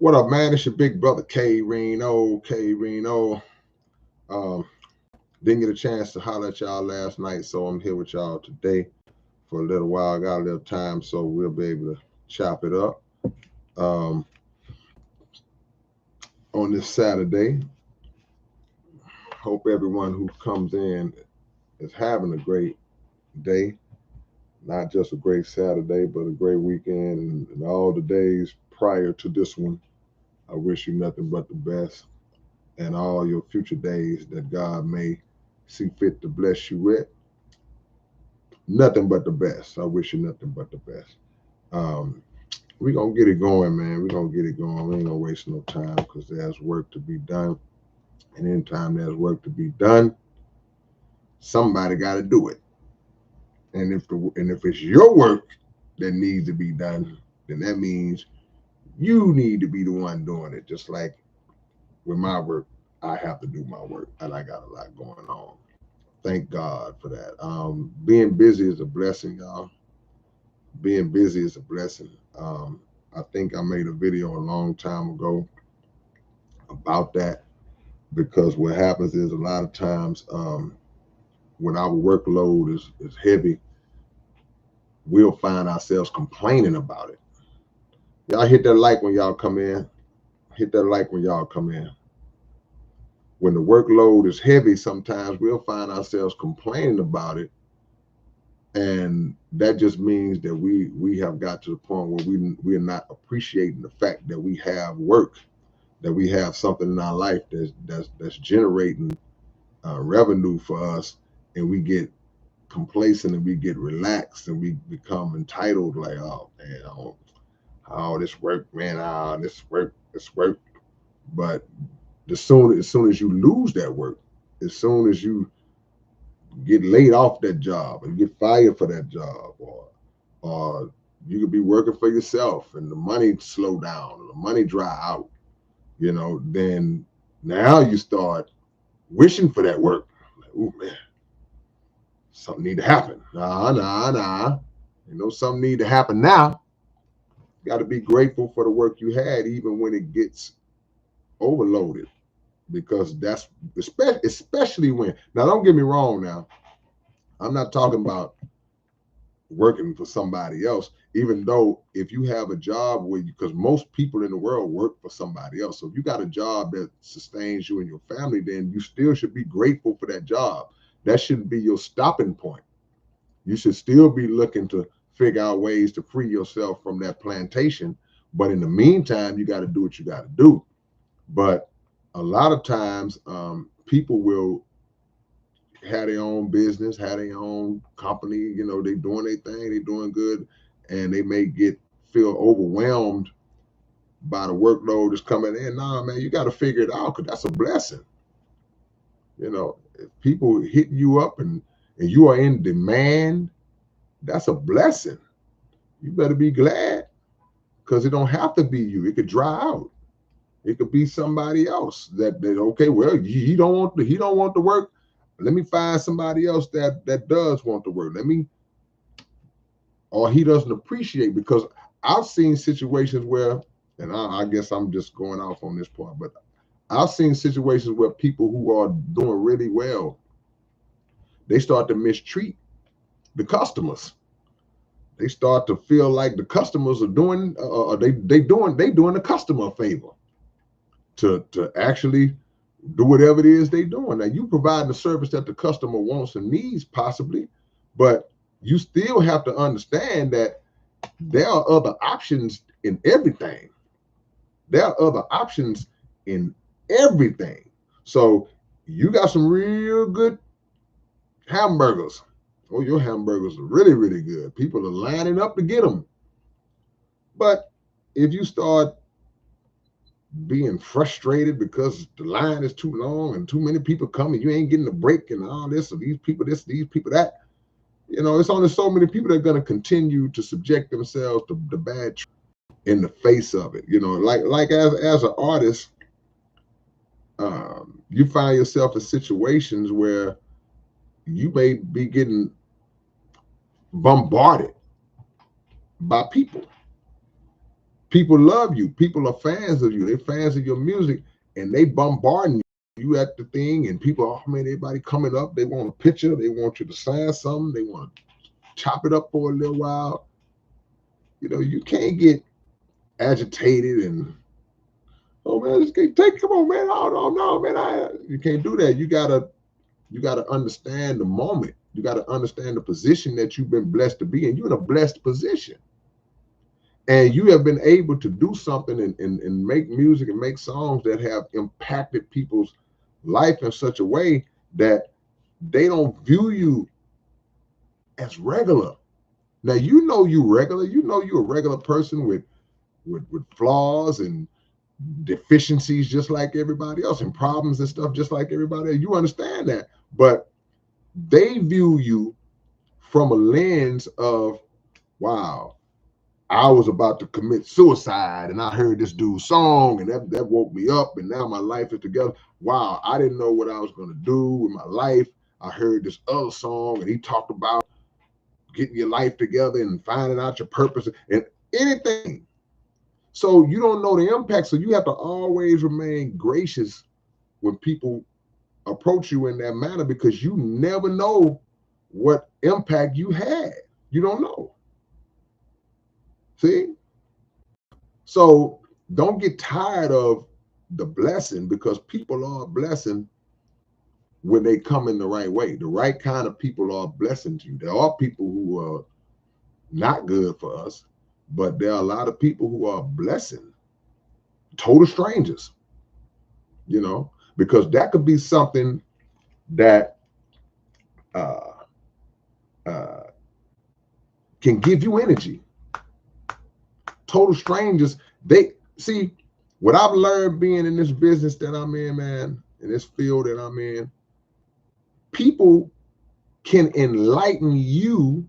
What up, man? It's your big brother K-Rino. K-Rino. Um, didn't get a chance to holler at y'all last night, so I'm here with y'all today for a little while. I got a little time, so we'll be able to chop it up um, on this Saturday. Hope everyone who comes in is having a great day. Not just a great Saturday, but a great weekend and all the days prior to this one. I wish you nothing but the best. And all your future days that God may see fit to bless you with. Nothing but the best. I wish you nothing but the best. Um, we're going to get it going, man. We're going to get it going. We ain't going to waste no time because there's work to be done. And anytime there's work to be done, somebody got to do it. And if it's your work that needs to be done, then that means you need to be the one doing it. Just like with my work, I have to do my work, and I got a lot going on. Thank God for that. Being busy is a blessing, y'all. Being busy is a blessing. I think I made a video a long time ago about that because what happens is a lot of times when our workload is heavy, we'll find ourselves complaining about it. Y'all hit that like when y'all come in. Hit that like when y'all come in. When the workload is heavy, sometimes we'll find ourselves complaining about it, and that just means that we have got to the point where we are not appreciating the fact that we have work, that we have something in our life that's generating revenue for us, and we get complacent and we get relaxed and we become entitled, like, oh man, oh this work, man, this work. But as soon as you lose that work, as soon as you get laid off that job and get fired for that job, or you could be working for yourself and the money slow down or the money dry out, then now you start wishing for that work. Like, oh man, something need to happen. Nah. Something need to happen now. You got to be grateful for the work you had, even when it gets overloaded, because that's especially when. Now, don't get me wrong. Now, I'm not talking about working for somebody else, even though if you have a job where because most people in the world work for somebody else. So if you got a job that sustains you and your family, then you still should be grateful for that job. That shouldn't be your stopping point. You should still be looking to figure out ways to free yourself from that plantation. But in the meantime, you got to do what you got to do. But a lot of times, people will have their own business, have their own company, they doing their thing, they doing good, and they may feel overwhelmed by the workload that's coming in. Nah, man, you got to figure it out because that's a blessing. If people hit you up and you are in demand, that's a blessing. You better be glad because it don't have to be you. It could dry out. It could be somebody else that okay, well, he don't want the work. Let me find somebody else that does want to work. Or he doesn't appreciate, because I've seen situations where, and I guess I'm just going off on this part, but I've seen situations where people who are doing really well, they start to mistreat the customers. They start to feel like the customers are doing, they doing the customer a favor to actually do whatever it is they doing. Now, you provide the service that the customer wants and needs, possibly, but you still have to understand that there are other options in everything. There are other options in everything. So you got some real good hamburgers. Oh, your hamburgers are really, really good. People are lining up to get them. But if you start being frustrated because the line is too long and too many people coming, you ain't getting a break and all this, or these people this, these people that, it's only so many people that are going to continue to subject themselves to the bad in the face of it. Like as an artist, you find yourself in situations where you may be getting bombarded by people. People love you. People are fans of you. They're fans of your music, and they bombarding you at the thing. And people, oh man, everybody coming up. They want a picture. They want you to sign something. They want to chop it up for a little while. You know, you can't get agitated and oh man, just can't take. Come on, man. Oh no, no, man. You can't do that. You gotta understand the moment. You gotta understand the position that you've been blessed to be in. You're in a blessed position. And you have been able to do something and make music and make songs that have impacted people's life in such a way that they don't view you as regular. Now you know you regular, you know you're a regular person with flaws and deficiencies just like everybody else and problems and stuff just like everybody else. You understand that. But they view you from a lens of, wow, I was about to commit suicide and I heard this dude's song and that woke me up and now my life is together. Wow, I didn't know what I was going to do with my life. I heard this other song and he talked about getting your life together and finding out your purpose and anything. So you don't know the impact. So you have to always remain gracious when people approach you in that manner because you never know what impact you had. You don't know. See? So don't get tired of the blessing because people are a blessing when they come in the right way. The right kind of people are a blessing to you. There are people who are not good for us, but there are a lot of people who are a blessing, total strangers, you know, because that could be something that uh, uh, can give you energy. Total strangers, they see what I've learned being in this business that I'm in, man, in this field that I'm in. People can enlighten you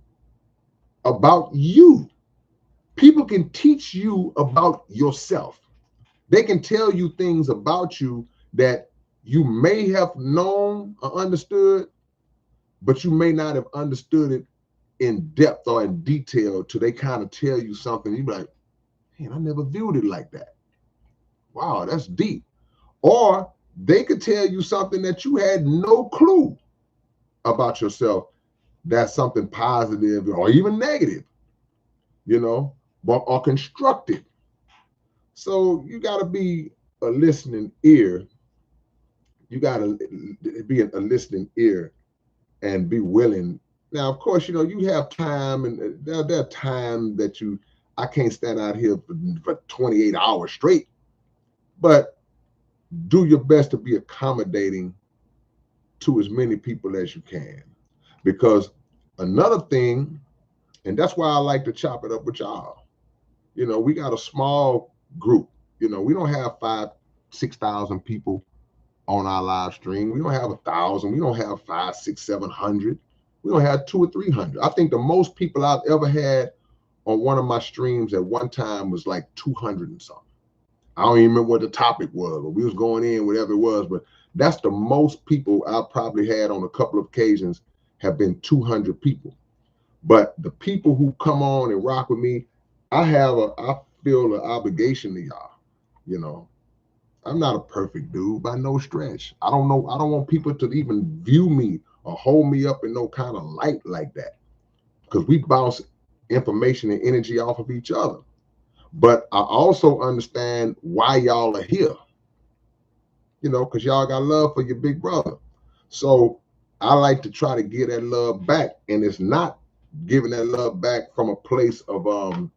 about you. People can teach you about yourself. They can tell you things about you that you may have known or understood, but you may not have understood it in depth or in detail till they kind of tell you something. You be like, man, I never viewed it like that. Wow, that's deep. Or they could tell you something that you had no clue about yourself. That's something positive or even negative, you know, but or constructive. So you got to be a listening ear. You got to be a listening ear and be willing. Now, of course, you know, you have time and there are times that I can't stand out here for 28 hours straight, but do your best to be accommodating to as many people as you can. Because another thing, and that's why I like to chop it up with y'all. You know, we got a small group. You know, we don't have 5,000-6,000 people on our live stream. We don't have 1,000. We don't have 500, 600, 700. We don't have 200 or 300. I think the most people I've ever had on one of my streams at one time was like 200 and something. I don't even remember what the topic was, but we was going in, whatever it was. But that's the most people I've probably had on a couple of occasions have been 200 people. But the people who come on and rock with me, I feel an obligation to y'all. You know, I'm not a perfect dude by no stretch. I don't know. I don't want people to even view me or hold me up in no kind of light like that because we bounce information and energy off of each other. But I also understand why y'all are here, you know, because y'all got love for your big brother. So I like to try to give that love back. And it's not giving that love back from a place of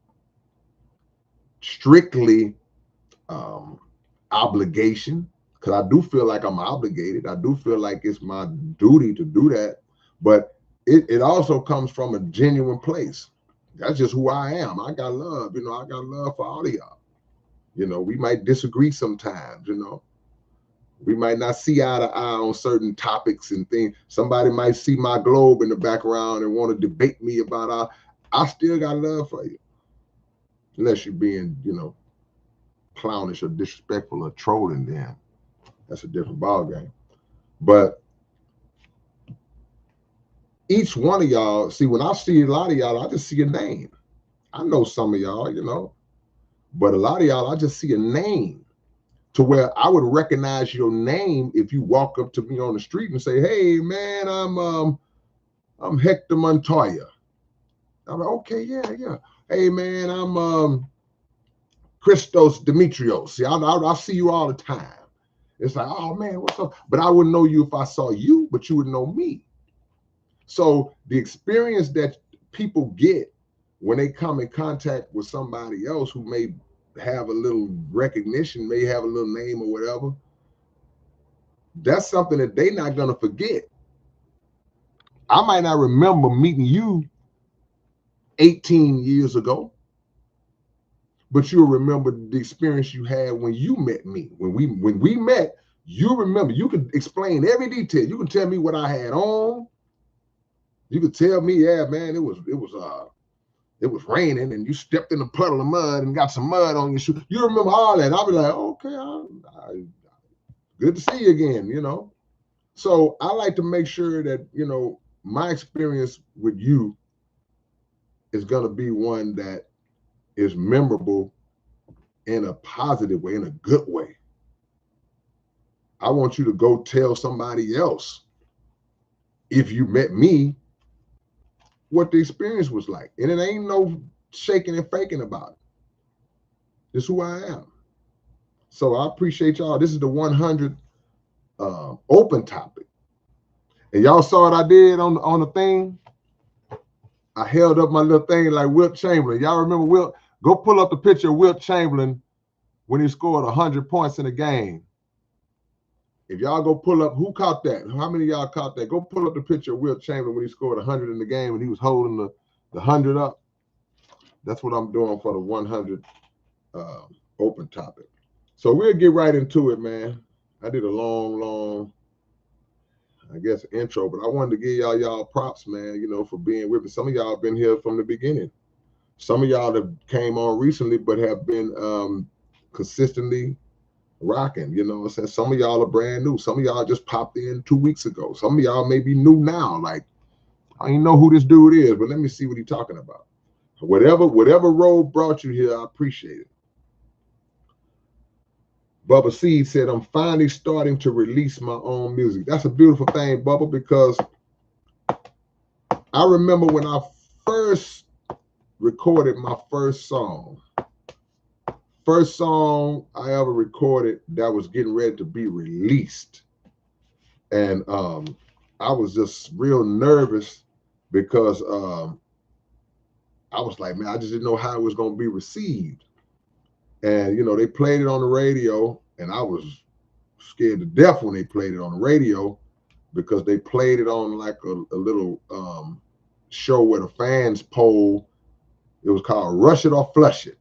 strictly obligation, because I do feel like I'm obligated. I do feel like it's my duty to do that. But it also comes from a genuine place. That's just who I am. I got love, you know, I got love for all of y'all. You know, we might disagree sometimes, you know. We might not see eye to eye on certain topics and things. Somebody might see my globe in the background and want to debate me about I still got love for you. Unless you're being, you know, clownish or disrespectful or trolling, then that's a different ballgame. But each one of y'all, see, when I see a lot of y'all, I just see a name. I know some of y'all, you know, But a lot of y'all, I just see a name to where I would recognize your name if you walk up to me on the street and say, "Hey, man, I'm Hector Montoya." I'm like, "Okay, yeah, yeah." "Hey, man, I'm Christos Demetrios." See, I see you all the time. It's like, "Oh man, what's up?" But I wouldn't know you if I saw you, but you would know me. So the experience that people get when they come in contact with somebody else who may have a little recognition, may have a little name or whatever, that's something that they're not going to forget. I might not remember meeting you 18 years ago, but you'll remember the experience you had when you met me. When we met, you remember. You could explain every detail. You can tell me what I had on. You could tell me, yeah, man, it was raining and you stepped in a puddle of mud and got some mud on your shoe. You remember all that. I'll be like, okay, good to see you again, you know. So I like to make sure that, you know, my experience with you is going to be one that is memorable in a positive way, in a good way. I want you to go tell somebody else, if you met me, what the experience was like. And it ain't no shaking and faking about it. It's who I am. So I appreciate y'all. This is the 100 open topic. And y'all saw what I did on the thing. I held up my little thing like Wilt Chamberlain. Y'all remember Wilt? Go pull up the picture of Wilt Chamberlain when he scored 100 points in a game. If y'all go pull up, who caught that? How many of y'all caught that? Go pull up the picture of Wilt Chamberlain when he scored 100 in the game and he was holding the 100 up. That's what I'm doing for the 100 open topic. So we'll get right into it, man. I did a long, I guess, intro, but I wanted to give y'all props, man, you know, for being with me. Some of y'all been here from the beginning. Some of y'all that came on recently, but have been consistently rocking, you know what I'm saying? Some of y'all are brand new. Some of y'all just popped in 2 weeks ago. Some of y'all may be new now. Like, I don't even know who this dude is, but let me see what he's talking about. Whatever road brought you here, I appreciate it. Bubba Seed said, "I'm finally starting to release my own music." That's a beautiful thing, Bubba, because I remember when I first recorded my first song I ever recorded that was getting ready to be released. And I was just real nervous because I was like, man, I just didn't know how it was going to be received. And, you know, they played it on the radio, and I was scared to death when they played it on the radio, because they played it on like a little show where the fans poll. It was called Rush It or Flush It.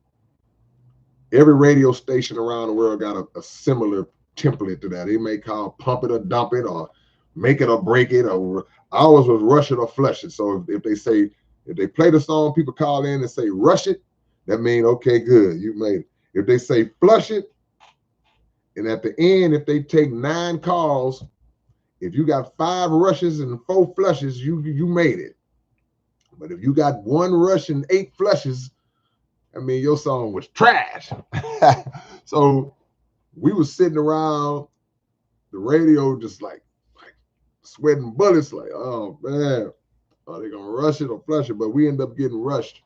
Every radio station around the world got a similar template to that. They may call Pump It or Dump It or Make It or Break It, or ours was Rush It or Flush It. So if they play the song, people call in and say rush it, that means, okay, good, you made it. If they say flush it, and at the end, if they take 9 calls, if you got 5 rushes and 4 flushes, you made it. But if you got 1 rush and 8 flushes, I mean, your song was trash. So we was sitting around the radio just like sweating bullets, like, oh man, are they gonna rush it or flush it? But we end up getting rushed,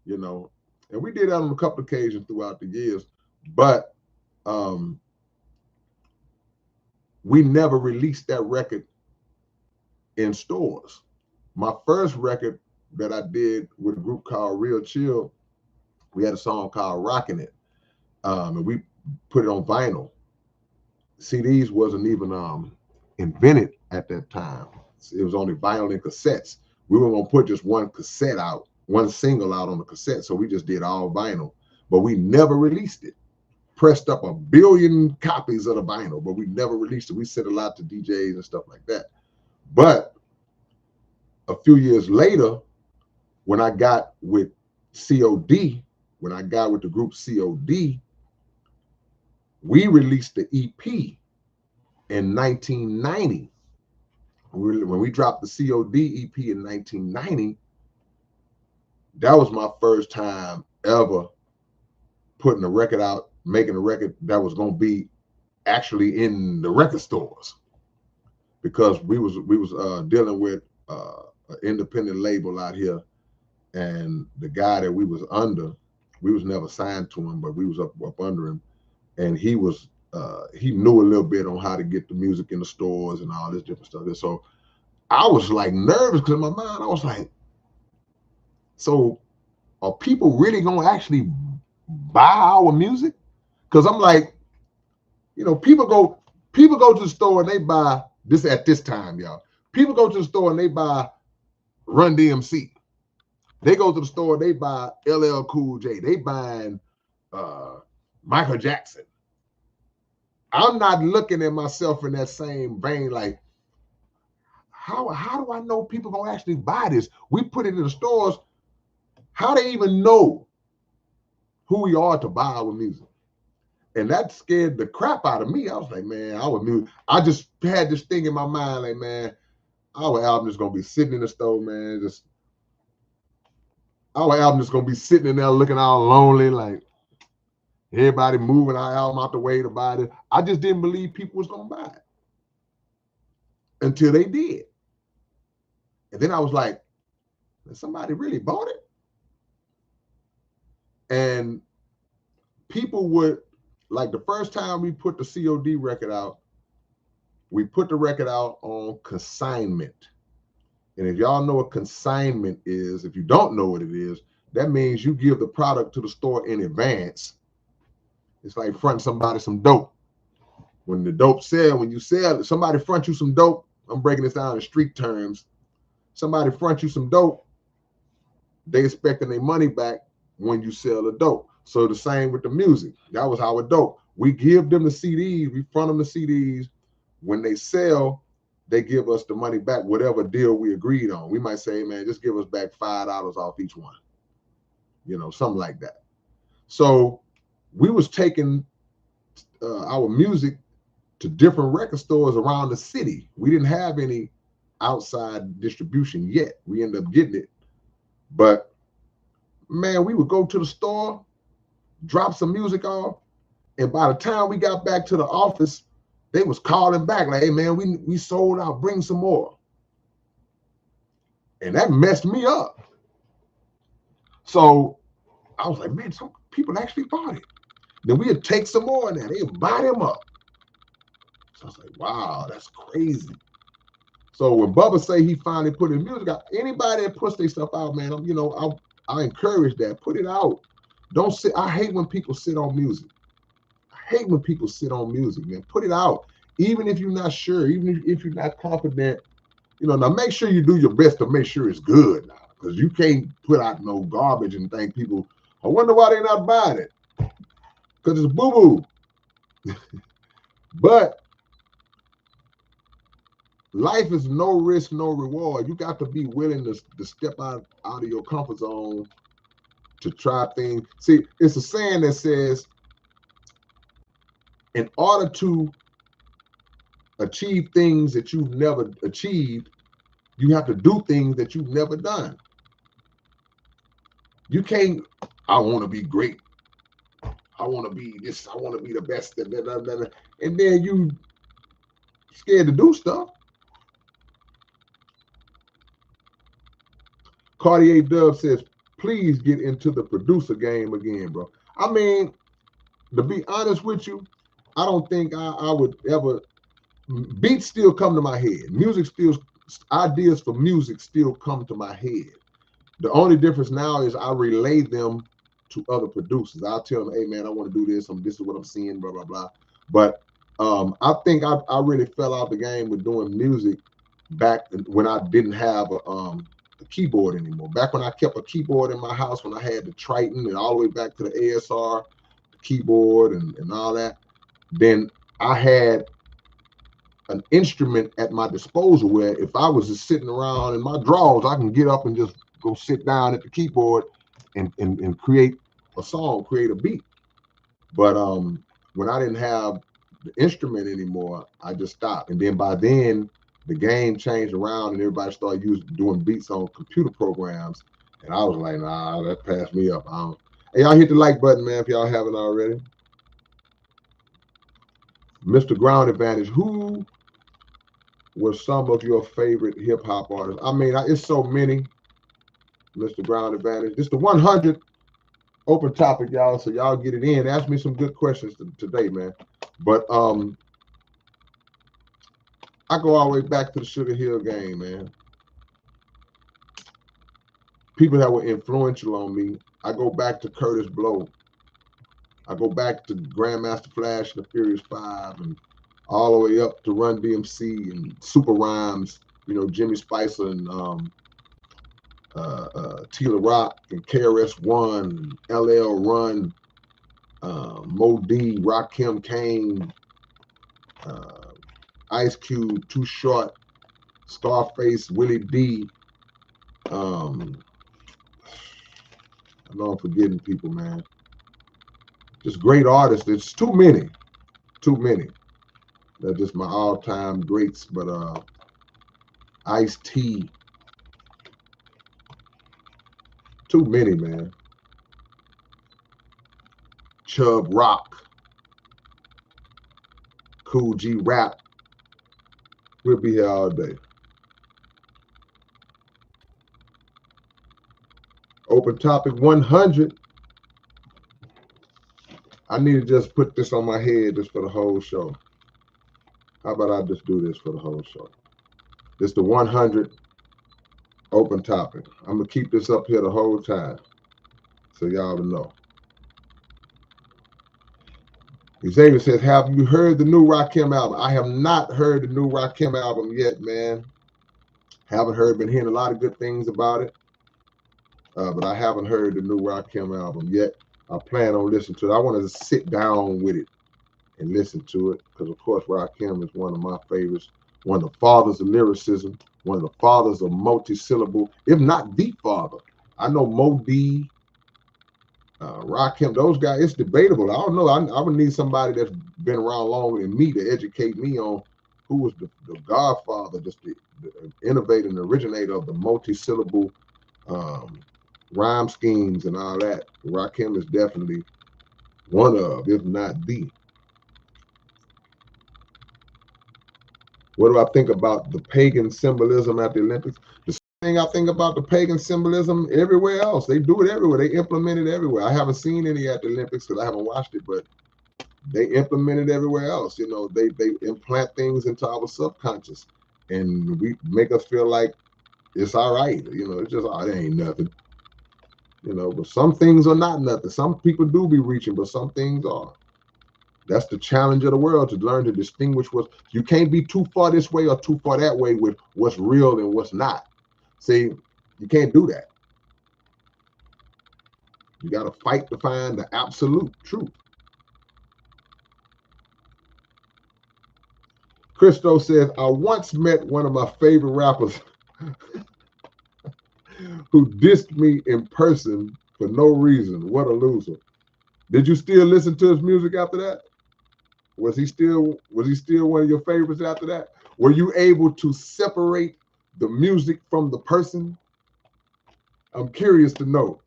you know. And we did that on a couple of occasions throughout the years, but we never released that record in stores. My first record that I did with a group called Real Chill, we had a song called Rockin' It, and we put it on vinyl. CDs wasn't even invented at that time. It was only vinyl and cassettes. We were gonna put just one cassette out, one single out on the cassette, so we just did all vinyl, but we never released it. Pressed up 1 billion copies of the vinyl, but we never released it. We sent a lot to DJs and stuff like that. But a few years later, when I got with COD, when I got with the group COD, we released the EP in 1990. When we dropped the COD EP in 1990, that was my first time ever putting a record out, making a record that was going to be actually in the record stores, because we was dealing with an independent label out here, and the guy that we was under, we was never signed to him, but we was up under him, and he was he knew a little bit on how to get the music in the stores and all this different stuff. And so I was like nervous, because in my mind I was like, so are people really gonna actually buy our music? Because I'm like, people go to the store and they buy this at this time, y'all. People go to the store and they buy Run DMC. They go to the store, they buy LL Cool J. They buying Michael Jackson. I'm not looking at myself in that same vein, like, how do I know people gonna actually buy this? We put it in the stores. How they even know who we are to buy our music? And that scared the crap out of me. I was like, man, I just had this thing in my mind, like, man, our album is gonna be sitting in the store, man. Our album is gonna be sitting in there looking all lonely, like everybody moving our album out the way to buy it. I just didn't believe people was gonna buy it until they did. And then I was like, somebody really bought it? And people would, like, the first time we put the COD record out, we put the record out on consignment. And if y'all know what consignment is, if you don't know what it is, that means you give the product to the store in advance. It's like fronting somebody some dope. When you sell, somebody front you some dope, I'm breaking this down in street terms. Somebody front you some dope, they expecting their money back when you sell the dope. So the same with the music. That was our dope. We give them the CDs, we front them the CDs. When they sell, they give us the money back, whatever deal we agreed on. We might say, man, just give us back $5 off each one. Something like that. So we was taking our music to different record stores around the city. We didn't have any outside distribution yet. We ended up getting it. But man, we would go to the store, drop some music off, and by the time we got back to the office, they was calling back like, hey man, we sold out, bring some more. And that messed me up. So I was like, man, some people actually bought it. Then we'd take some more in there. They'd buy them up. So I was like, wow, that's crazy. So when Bubba say he finally put his music out, anybody that puts their stuff out, man, I encourage that. Put it out. Don't sit. I hate when people sit on music. I hate when people sit on music, man. Put it out. Even if you're not sure, even if you're not confident, now make sure you do your best to make sure it's good now. Because you can't put out no garbage and think people, I wonder why they're not buying it. Because it's boo-boo. But life is no risk, no reward. You got to be willing to step out of your comfort zone to try things. See, it's a saying that says, in order to achieve things that you've never achieved, you have to do things that you've never done. You can't, I want to be great. I want to be this. I want to be the best. And then you scared to do stuff. Cartier Dub says, please get into the producer game again, bro. I mean, to be honest with you, I don't think I would ever. Beats still come to my head. Ideas for music still come to my head. The only difference now is I relay them to other producers. I'll tell them, hey man, I want to do this. This is what I'm seeing, blah, blah, blah. But I think I really fell out the game with doing music back when I didn't have a keyboard anymore. Back when I kept a keyboard in my house, when I had the Triton and all the way back to the ASR, the keyboard and all that, then I had an instrument at my disposal where if I was just sitting around in my drawers, I can get up and just go sit down at the keyboard and create a song, create a beat. But when I didn't have the instrument anymore, I just stopped. And then by then, the game changed around and everybody started doing beats on computer programs. And I was like, nah, that passed me up. Hey, y'all hit the like button, man, if y'all haven't already. Mr. Ground Advantage, who were some of your favorite hip hop artists? I mean, it's so many, Mr. Ground Advantage. It's the 100 open topic, y'all, so y'all get it in. Ask me some good questions today, man. But I go all the way back to the Sugar Hill Gang, man. People that were influential on me. I go back to Curtis Blow. I go back to Grandmaster Flash and the Furious Five, and all the way up to Run DMC and Super Rhymes, Jimmy Spicer and Tila Rock and KRS-One, LL Run, Mo D, Rakim Kane, Ice Cube, Too Short, Scarface, Willie D. I know I'm forgetting people, man. Just great artists. It's too many. They're just my all-time greats. But Ice-T, too many, man. Chub Rock, Cool G Rap. We'll be here all day. Open topic 100. I need to just put this on my head just for the whole show. How about I just do this for the whole show? This the 100 open topic. I'm going to keep this up here the whole time so y'all to know. Xavier says, have you heard the new Rakim album? I have not heard the new Rakim album yet, man. Haven't heard, been hearing a lot of good things about it. But I haven't heard the new Rakim album yet. I plan on listening to it. I want to sit down with it and listen to it because, of course, Rakim is one of my favorites, one of the fathers of lyricism, one of the fathers of multi-syllable, if not the father. I know Mo D, Rakim, those guys, it's debatable. I don't know. I would need somebody that's been around longer than me to educate me on who was the godfather, just the innovator and originator of the multi-syllable rhyme schemes and all that. Rakim is definitely one of, if not the. What do I think about the pagan symbolism at the Olympics? The same thing I think about the pagan symbolism everywhere else. They do it everywhere. They implement it everywhere. I haven't seen any at the Olympics because I haven't watched it, but they implement it everywhere else. They implant things into our subconscious and we make us feel like it's all right. It's just, it ain't nothing. But some things are not nothing. Some people do be reaching, but some things are. That's the challenge of the world, to learn to distinguish you can't be too far this way or too far that way with what's real and what's not. See, you can't do that. You got to fight to find the absolute truth. Christo says, I once met one of my favorite rappers who dissed me in person for no reason. What a loser. Did you still listen to his music after that? Was he still one of your favorites after that? Were you able to separate the music from the person? I'm curious to know.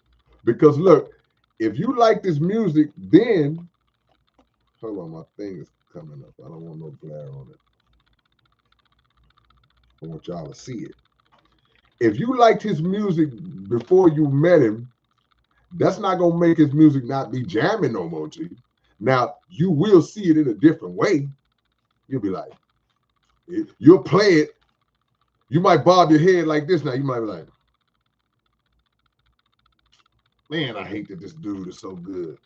Because look, if you like this music, then hold on, my thing is coming up. I don't want no glare on it. I want y'all to see it. If you liked his music before you met him, that's not gonna make his music not be jamming no more to you. Now, you will see it in a different way. You'll be like, you'll play it. You might bob your head like this now. You might be like, man, I hate that this dude is so good.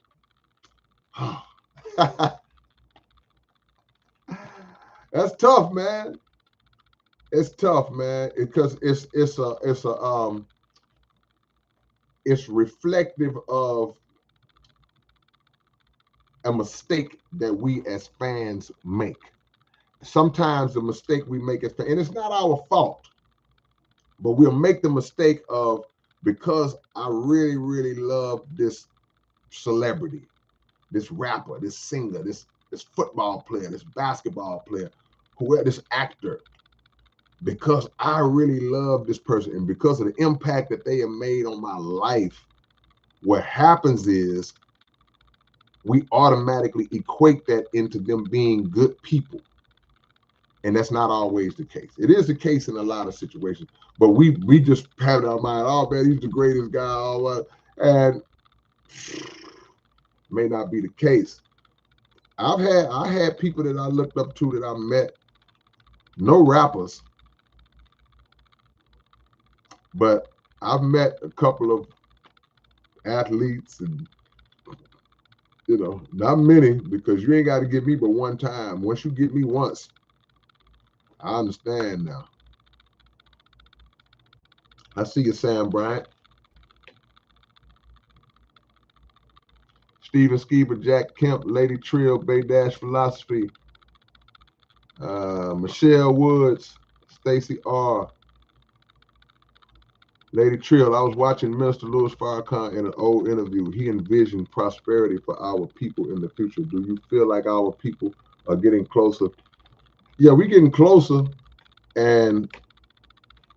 That's tough, man. It's tough, man, because it's reflective of a mistake that we as fans make. Sometimes the mistake we make as fans, and it's not our fault, but we'll make the mistake of, because I really, really love this celebrity, this rapper, this singer, this football player, this basketball player, whoever, this actor, because I really love this person and because of the impact that they have made on my life, what happens is we automatically equate that into them being good people. And that's not always the case. It is the case in a lot of situations, but we just have in our mind, oh man, he's the greatest guy, all that, and may not be the case. I had people that I looked up to that I met, no rappers, but I've met a couple of athletes and not many, because you ain't got to get me but one time. Once you get me once, I understand now. I see you, Sam Bryant. Steven Skeever, Jack Kemp, Lady Trill, Bay Dash Philosophy, Michelle Woods, Stacy R. Lady Trill, I was watching Minister Louis Farrakhan in an old interview. He envisioned prosperity for our people in the future. Do you feel like our people are getting closer? Yeah, we're getting closer, and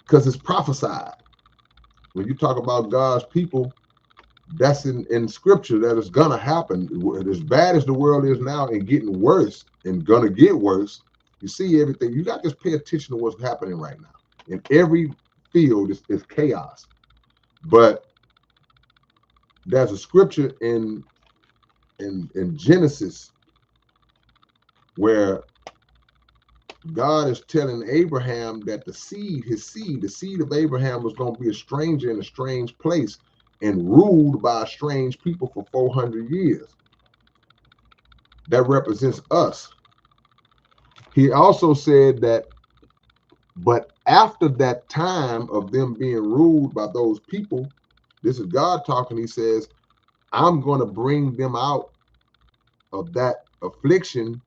because it's prophesied. When you talk about God's people, that's in scripture that it's gonna happen. As bad as the world is now and getting worse and gonna get worse, you see everything. You got to just pay attention to what's happening right now. In every field is chaos. But there's a scripture in Genesis where God is telling Abraham that the seed of Abraham was going to be a stranger in a strange place and ruled by a strange people for 400 years. That represents us. He also said that, but after that time of them being ruled by those people, this is God talking, he says, I'm going to bring them out of that affliction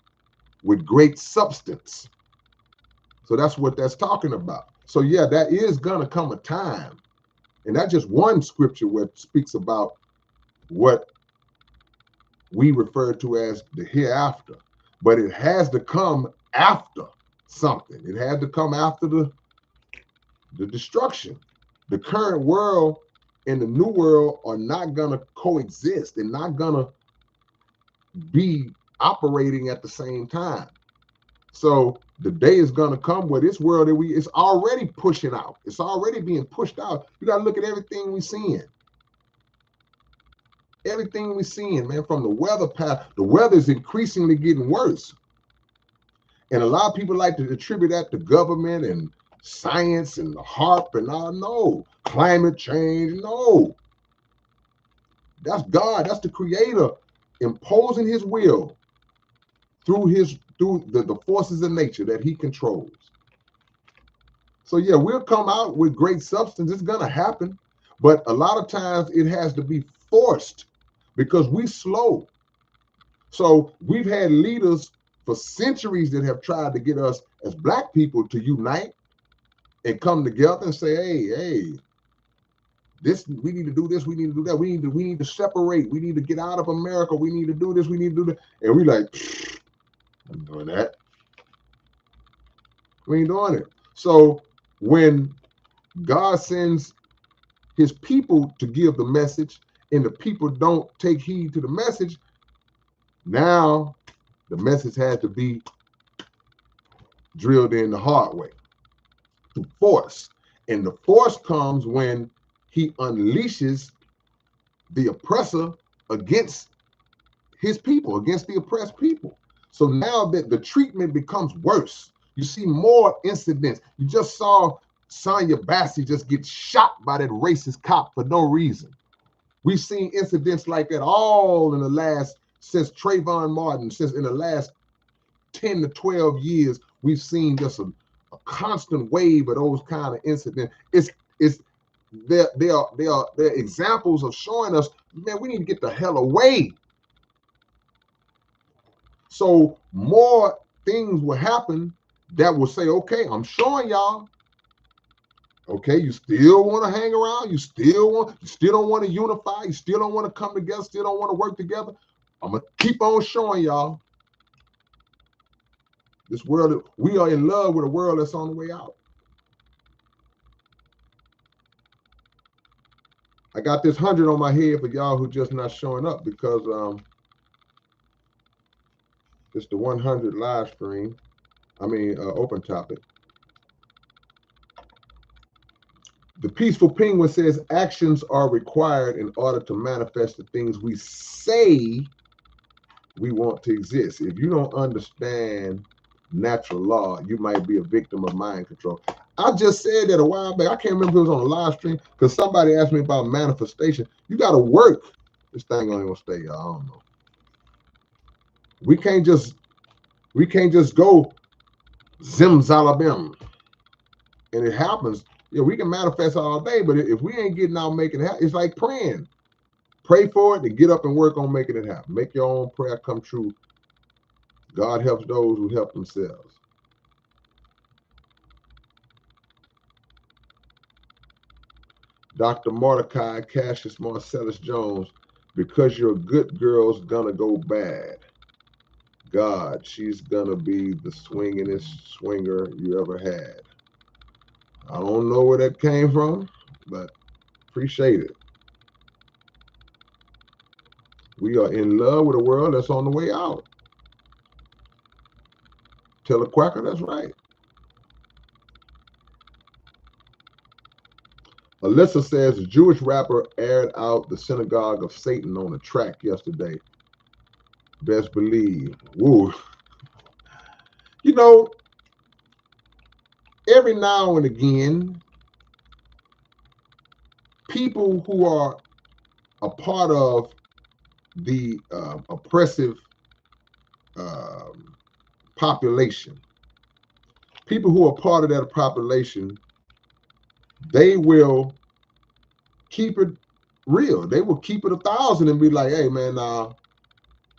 with great substance. So that's what that's talking about. So yeah, that is going to come a time. And that's just one scripture where it speaks about what we refer to as the hereafter. But it has to come after something. It had to come after the destruction. The current world and the new world are not going to coexist. They're not going to be operating at the same time. So the day is going to come where this world that it's already pushing out. It's already being pushed out. You got to look at everything we're seeing. Everything we're seeing, man, from the weather path, the weather is increasingly getting worse. And a lot of people like to attribute that to government and science and the HARP and all. No, climate change, no. That's God. That's the creator imposing his will through the forces of nature that he controls. So yeah, we'll come out with great substance. It's gonna happen, but a lot of times it has to be forced because we slow. So we've had leaders for centuries that have tried to get us as black people to unite and come together and say, hey, this, we need to do this, we need to do that, we need to separate, we need to get out of America, we need to do this, we need to do that. And we like, I'm doing that. We ain't doing it. So when God sends his people to give the message and the people don't take heed to the message, now the message has to be drilled in the hard way through force. And the force comes when he unleashes the oppressor against his people, against the oppressed people. So now that the treatment becomes worse, you see more incidents. You just saw Sonya Bassey just get shot by that racist cop for no reason. We've seen incidents like that all in the last, since Trayvon Martin, since in the last 10 to 12 years, we've seen just a constant wave of those kind of incidents. They are examples of showing us, man, we need to get the hell away. So more things will happen that will say, okay, I'm showing y'all. Okay, you still want to hang around, you still don't want to unify, you still don't want to come together, still don't want to work together. I'm gonna keep on showing y'all. This world, we are in love with a world that's on the way out. I got this 100 on my head for y'all who just not showing up because it's the 100 live stream. I mean, open topic. The Peaceful Penguin says actions are required in order to manifest the things we say we want to exist. If you don't understand natural law, you might be a victim of mind control. I just said that a while back. I can't remember if it was on a live stream because somebody asked me about manifestation. You got to work. This thing ain't gonna stay, y'all. I don't know. We can't just go zimzalabim and it happens. Yeah, we can manifest all day, but if we ain't getting out making it happen, it's like praying. Pray for it and get up and work on making it happen. Make your own prayer come true. God helps those who help themselves. Dr. Mordecai Cassius Marcellus Jones, because your good girl's gonna go bad. God, she's gonna be the swingingest swinger you ever had. I don't know where that came from, but appreciate it. We are in love with a world that's on the way out. Tell a quacker that's right. Alyssa says a Jewish rapper aired out the synagogue of Satan on a track yesterday. Best believe. Woo. You know, every now and again, people who are a part of the oppressive population, people who are part of that population, they will keep it real. They will keep it 1,000 and be like, hey, man,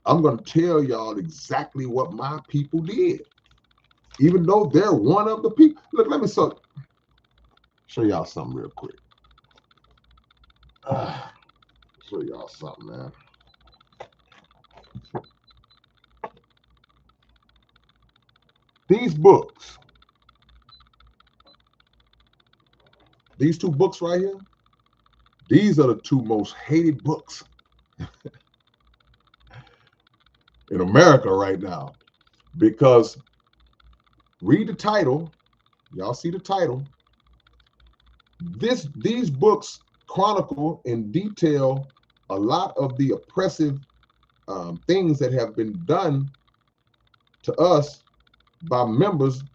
I'm going to tell y'all exactly what my people did. Even though they're one of the people. Look, let me show y'all something real quick. Show y'all something, man. These books, these two books right here, these are the two most hated books in America right now. Because read the title, y'all see the title. These books chronicle in detail a lot of the oppressive things that have been done to us by members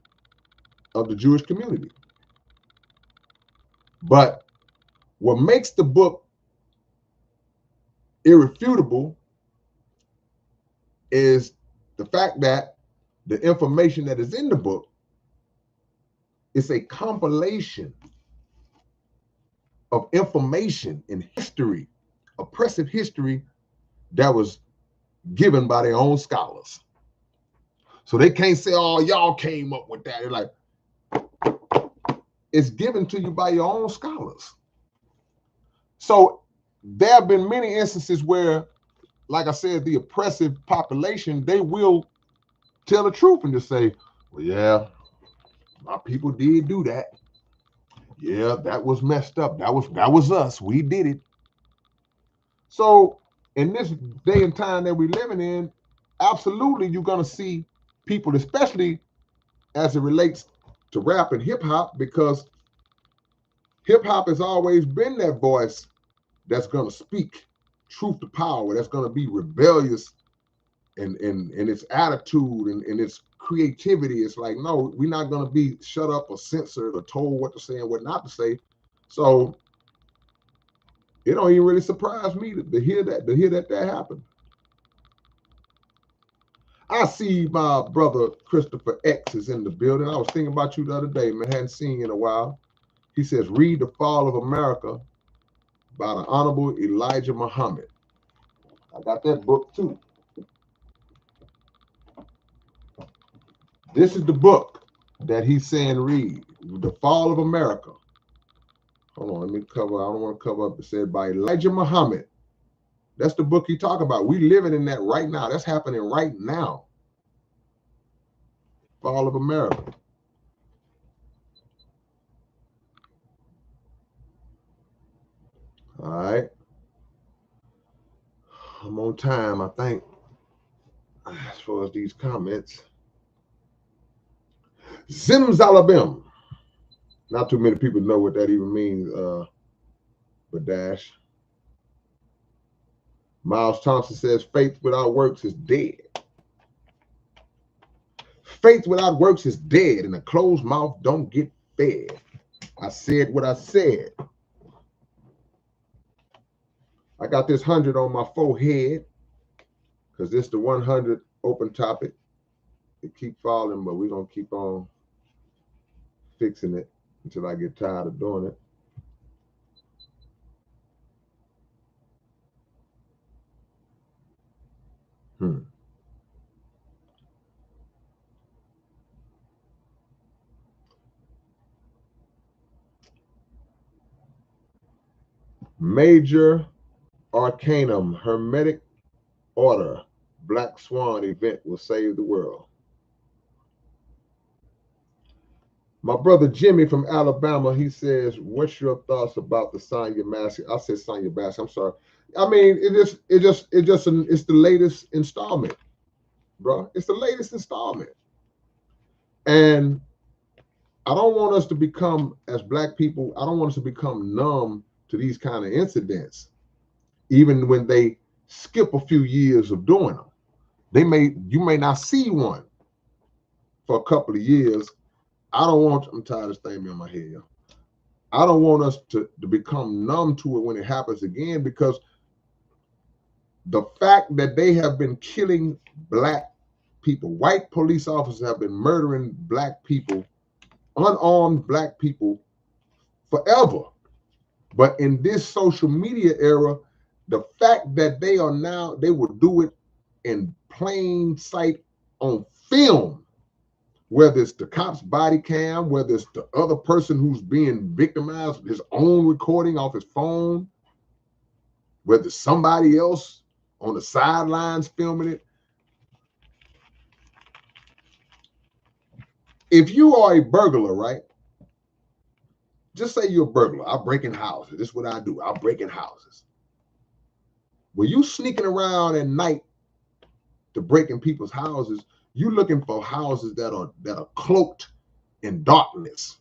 of the Jewish community. But what makes the book irrefutable is the fact that the information that is in the book is a compilation of information and history, oppressive history that was given by their own scholars. So they can't say, oh, y'all came up with that. They're like, it's given to you by your own scholars. So there have been many instances where, like I said, the oppressive population, they will tell the truth and just say, well, yeah, my people did do that. Yeah, that was messed up. That was us. We did it. So in this day and time that we're living in, absolutely you're gonna see people, especially as it relates to rap and hip hop, because hip hop has always been that voice that's gonna speak truth to power, that's gonna be rebellious and its attitude and its creativity. It's like, no, we're not gonna be shut up or censored or told what to say and what not to say. So it don't even really surprise me to hear that happened. I see my brother Christopher X is in the building. I was thinking about you the other day, man. Hadn't seen you in a while. He says, read The Fall of America by the Honorable Elijah Muhammad. I got that book too. This is the book that he's saying read. The Fall of America. Hold on, let me cover. I don't want to cover up. It said by Elijah Muhammad. That's the book he talking about. We living in that right now. That's happening right now. Fall of America. All right. I'm on time, I think, as far as these comments. Zimzalabim. Not too many people know what that even means, but Dash. Miles Thompson says faith without works is dead. Faith without works is dead, and a closed mouth don't get fed. I said what I said. I got this 100 on my forehead because this the 100 open topic. It keep falling, but we're going to keep on fixing it until I get tired of doing it. Major Arcanum Hermetic Order Black Swan event will save the world. My brother Jimmy from Alabama, he says, "What's your thoughts about the Sonya Massey?" I said Sonya Bass. I'm sorry. I mean, it's the latest installment, bro. It's the latest installment, and I don't want us to become, as Black people, I don't want us to become numb to these kind of incidents, even when they skip a few years of doing them. You may not see one for a couple of years. I'm tired of this thing in my head, y'all. I don't want us to become numb to it when it happens again, because the fact that they have been killing Black people, white police officers have been murdering Black people, unarmed Black people forever. But in this social media era, the fact that they will do it in plain sight on film, whether it's the cop's body cam, whether it's the other person who's being victimized, his own recording off his phone, whether it's somebody else on the sidelines filming it. If you are a burglar, right? Just say you're a burglar. I break in houses. This is what I do. I break in houses. When you sneaking around at night to break in people's houses, you're looking for houses that are cloaked in darkness,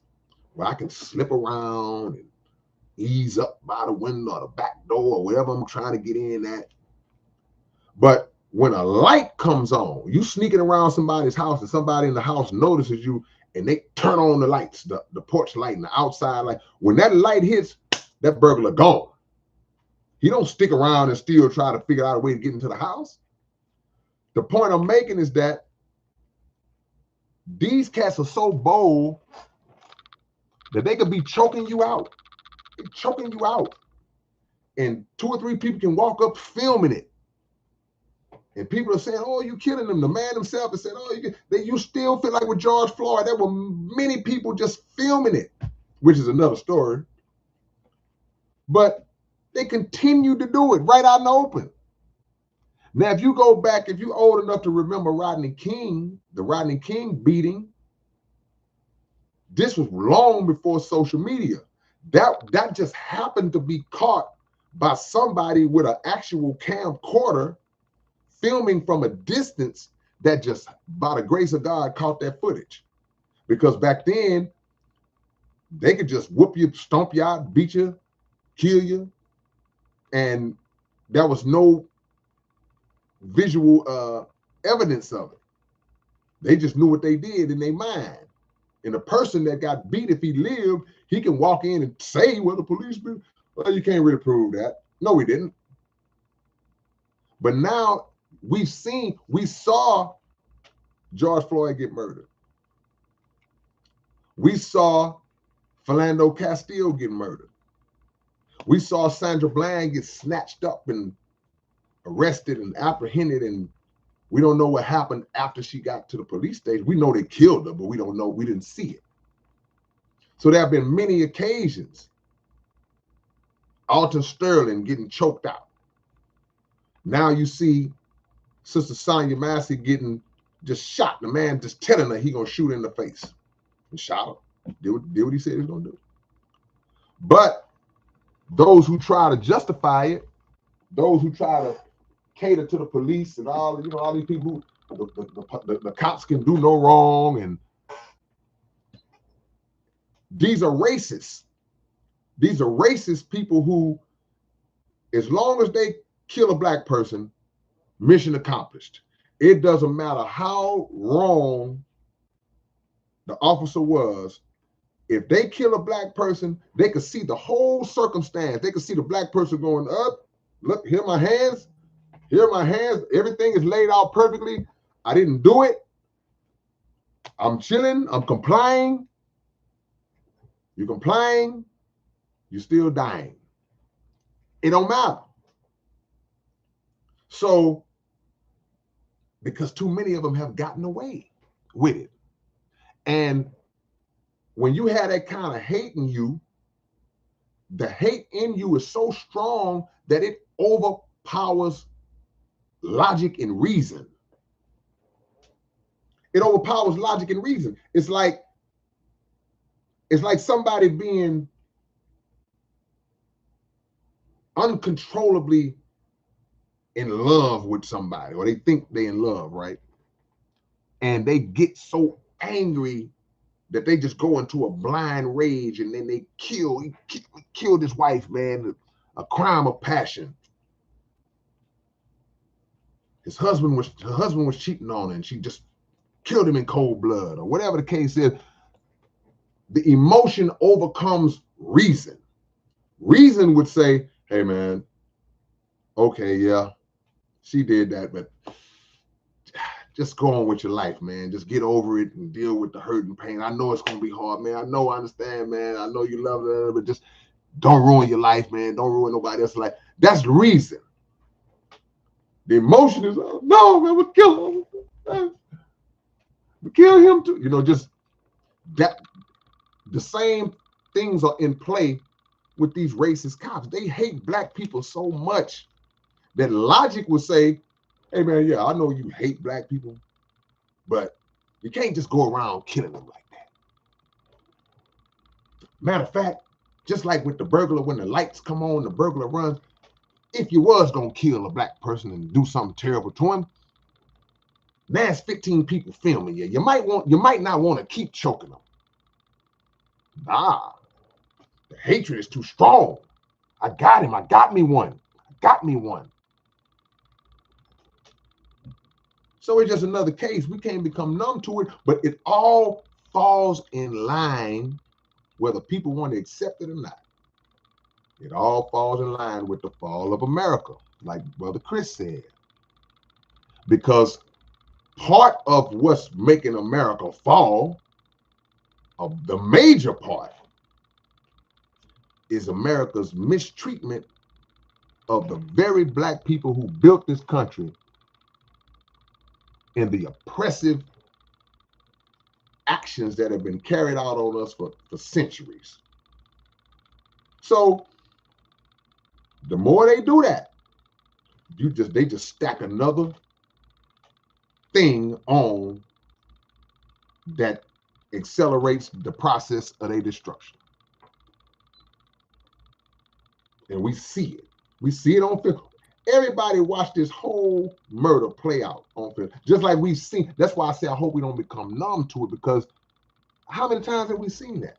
where I can slip around and ease up by the window or the back door or wherever I'm trying to get in at. But when a light comes on, you sneaking around somebody's house and somebody in the house notices you and they turn on the lights, the porch light and the outside light. When that light hits, that burglar gone. He don't stick around and still try to figure out a way to get into the house. The point I'm making is that these cats are so bold that they could be choking you out. They're choking you out. And 2 or 3 people can walk up filming it. And people are saying, "Oh, you killing them." The man himself has said, "Oh, you still feel like with George Floyd, there were many people just filming it," which is another story. But they continue to do it right out in the open. Now, if you go back, if you're old enough to remember Rodney King, the Rodney King beating, this was long before social media. That just happened to be caught by somebody with an actual camcorder filming from a distance that just, by the grace of God, caught that footage. Because back then, they could just whoop you, stomp you out, beat you, kill you, and there was no visual evidence of it. They just knew what they did in their mind. And the person that got beat, if he lived, he can walk in and say, "Well, the police been," well, you can't really prove that. No, we didn't. But now we saw George Floyd get murdered. We saw Philando Castile get murdered. We saw Sandra Bland get snatched up and arrested and apprehended, and we don't know what happened after she got to the police station. We know they killed her, but we don't know. We didn't see it. So there have been many occasions. Alton Sterling getting choked out. Now you see Sister Sonya Massey getting just shot. The man just telling her he gonna shoot her in the face. And shot her. Did what he said he was gonna do. But Those who try to justify it, those who try to cater to the police and all, all these people, the cops can do no wrong, and these are racists. These are racist people who, as long as they kill a black person, mission accomplished. It doesn't matter how wrong the officer was. If they kill a black person, they could see the whole circumstance. They could see the black person going up. Look, here are my hands. Here are my hands. Everything is laid out perfectly. I didn't do it. I'm chilling. I'm complying. You're complying. You're still dying. It don't matter. So, because too many of them have gotten away with it. And when you have that kind of hate in you, the hate in you is so strong that it overpowers logic and reason. It overpowers logic and reason. It's like somebody being uncontrollably in love with somebody, or they think they're in love, right? And they get so angry that they just go into a blind rage, and then they killed his wife, man, a crime of passion. Her husband was cheating on her, and she just killed him in cold blood, or whatever the case is. The emotion overcomes reason. Reason would say, hey, man, okay, yeah, she did that, but just go on with your life, man. Just get over it and deal with the hurt and pain. I know it's going to be hard, man. I understand, man. I know you love her, but just don't ruin your life, man. Don't ruin nobody else's life. That's the reason. The emotion is, oh, no, man, we'll kill him. We'll kill him too. Just that. The same things are in play with these racist cops. They hate black people so much that logic would say, hey, man, yeah, I know you hate black people, but you can't just go around killing them like that. Matter of fact, just like with the burglar, when the lights come on, the burglar runs. If you was going to kill a black person and do something terrible to him, there's 15 people filming you. You might not want to keep choking them. Nah, the hatred is too strong. I got him. I got me one. So it's just another case. We can't become numb to it, but it all falls in line whether people want to accept it or not. It all falls in line with the fall of America, like Brother Chris said. Because part of what's making America fall, the major part, is America's mistreatment of the very black people who built this country and the oppressive actions that have been carried out on us for centuries. So the more they do that, they just stack another thing on that accelerates the process of their destruction. And we see it. We see it on film. Everybody watched this whole murder play out on film. Just like we've seen. That's why I say I hope we don't become numb to it, because how many times have we seen that?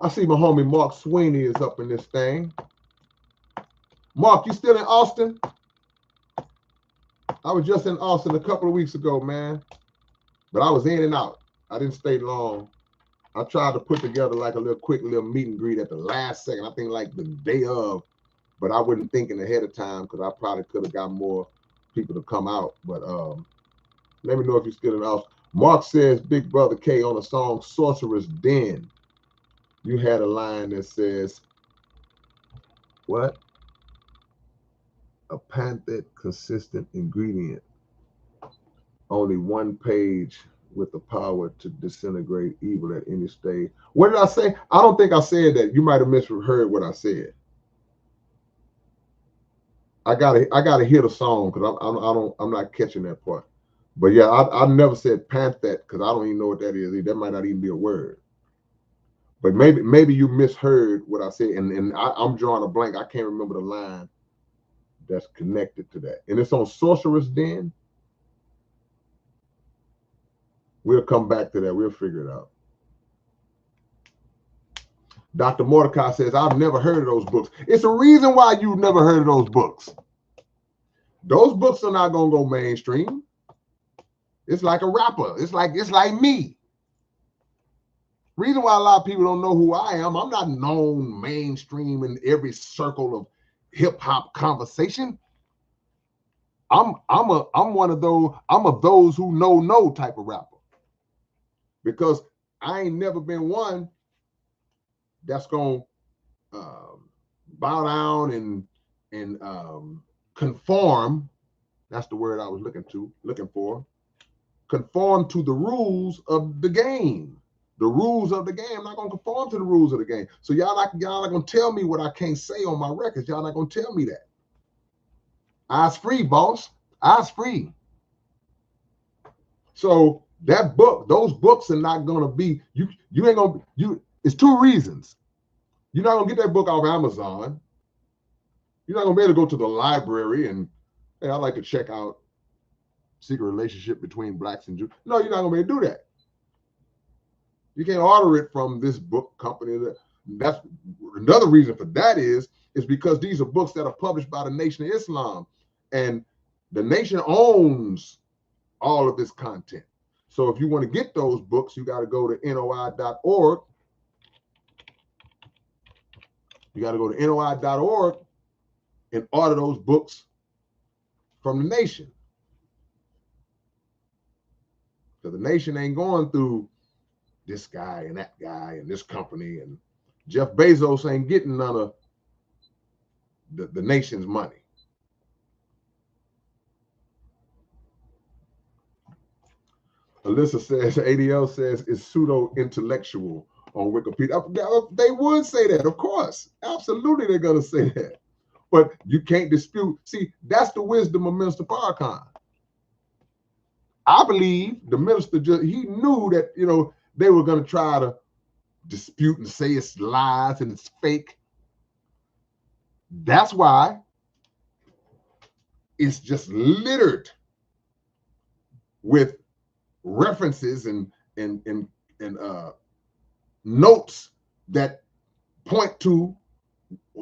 I see my homie Mark Sweeney is up in this thing. Mark, you still in Austin? I was just in Austin a couple of weeks ago, man. But I was in and out. I didn't stay long. I tried to put together like a quick little meet and greet at the last second. I think like the day of, but I wasn't thinking ahead of time because I probably could have got more people to come out. But let me know if you're still in Austin. Mark says, Big Brother K, on the song Sorcerer's Den, you had a line that says, what? A patented consistent ingredient. Only one page with the power to disintegrate evil at any stage. What did I say? I don't think I said that. You might have misheard what I said. I gotta hear the song because I'm not catching that part. But yeah, I never said panthet because I don't even know what that is. That might not even be a word. But maybe you misheard what I said, and I'm drawing a blank. I can't remember the line that's connected to that. And it's on Sorcerer's Den. We'll come back to that. We'll figure it out. Dr. Mordecai says, I've never heard of those books. It's a reason why you've never heard of those books. Those books are not going to go mainstream. It's like a rapper. It's like me. Reason why a lot of people don't know who I am, I'm not known mainstream in every circle of hip hop conversation. I'm one of those, I'm of those who know no type of rapper. Because I ain't never been one that's gonna bow down and conform. That's the word I was looking for. Conform to the rules of the game. The rules of the game. I'm not gonna conform to the rules of the game. So y'all not gonna tell me what I can't say on my records. Y'all not gonna tell me that. Eyes free, boss. Eyes free. So that book, those books are not gonna be, you ain't gonna, it's two reasons. You're not gonna get that book off Amazon. You're not gonna be able to go to the library and, hey, I'd like to check out Secret Relationship Between Blacks and Jews. No, you're not gonna be able to do that. You can't order it from this book company. That's another reason for that is because these are books that are published by the Nation of Islam, and the nation owns all of this content. So if you want to get those books, you got to go to NOI.org. You got to go to NOI.org and order those books from the nation. Because the nation ain't going through this guy and that guy and this company, and Jeff Bezos ain't getting none of the nation's money. Alyssa says, ADL says it's pseudo-intellectual on Wikipedia. They would say that, of course. Absolutely, they're going to say that. But you can't dispute. See, that's the wisdom of Minister Farrakhan. I believe the minister he knew that, they were going to try to dispute and say it's lies and it's fake. That's why it's just littered with references and notes that point to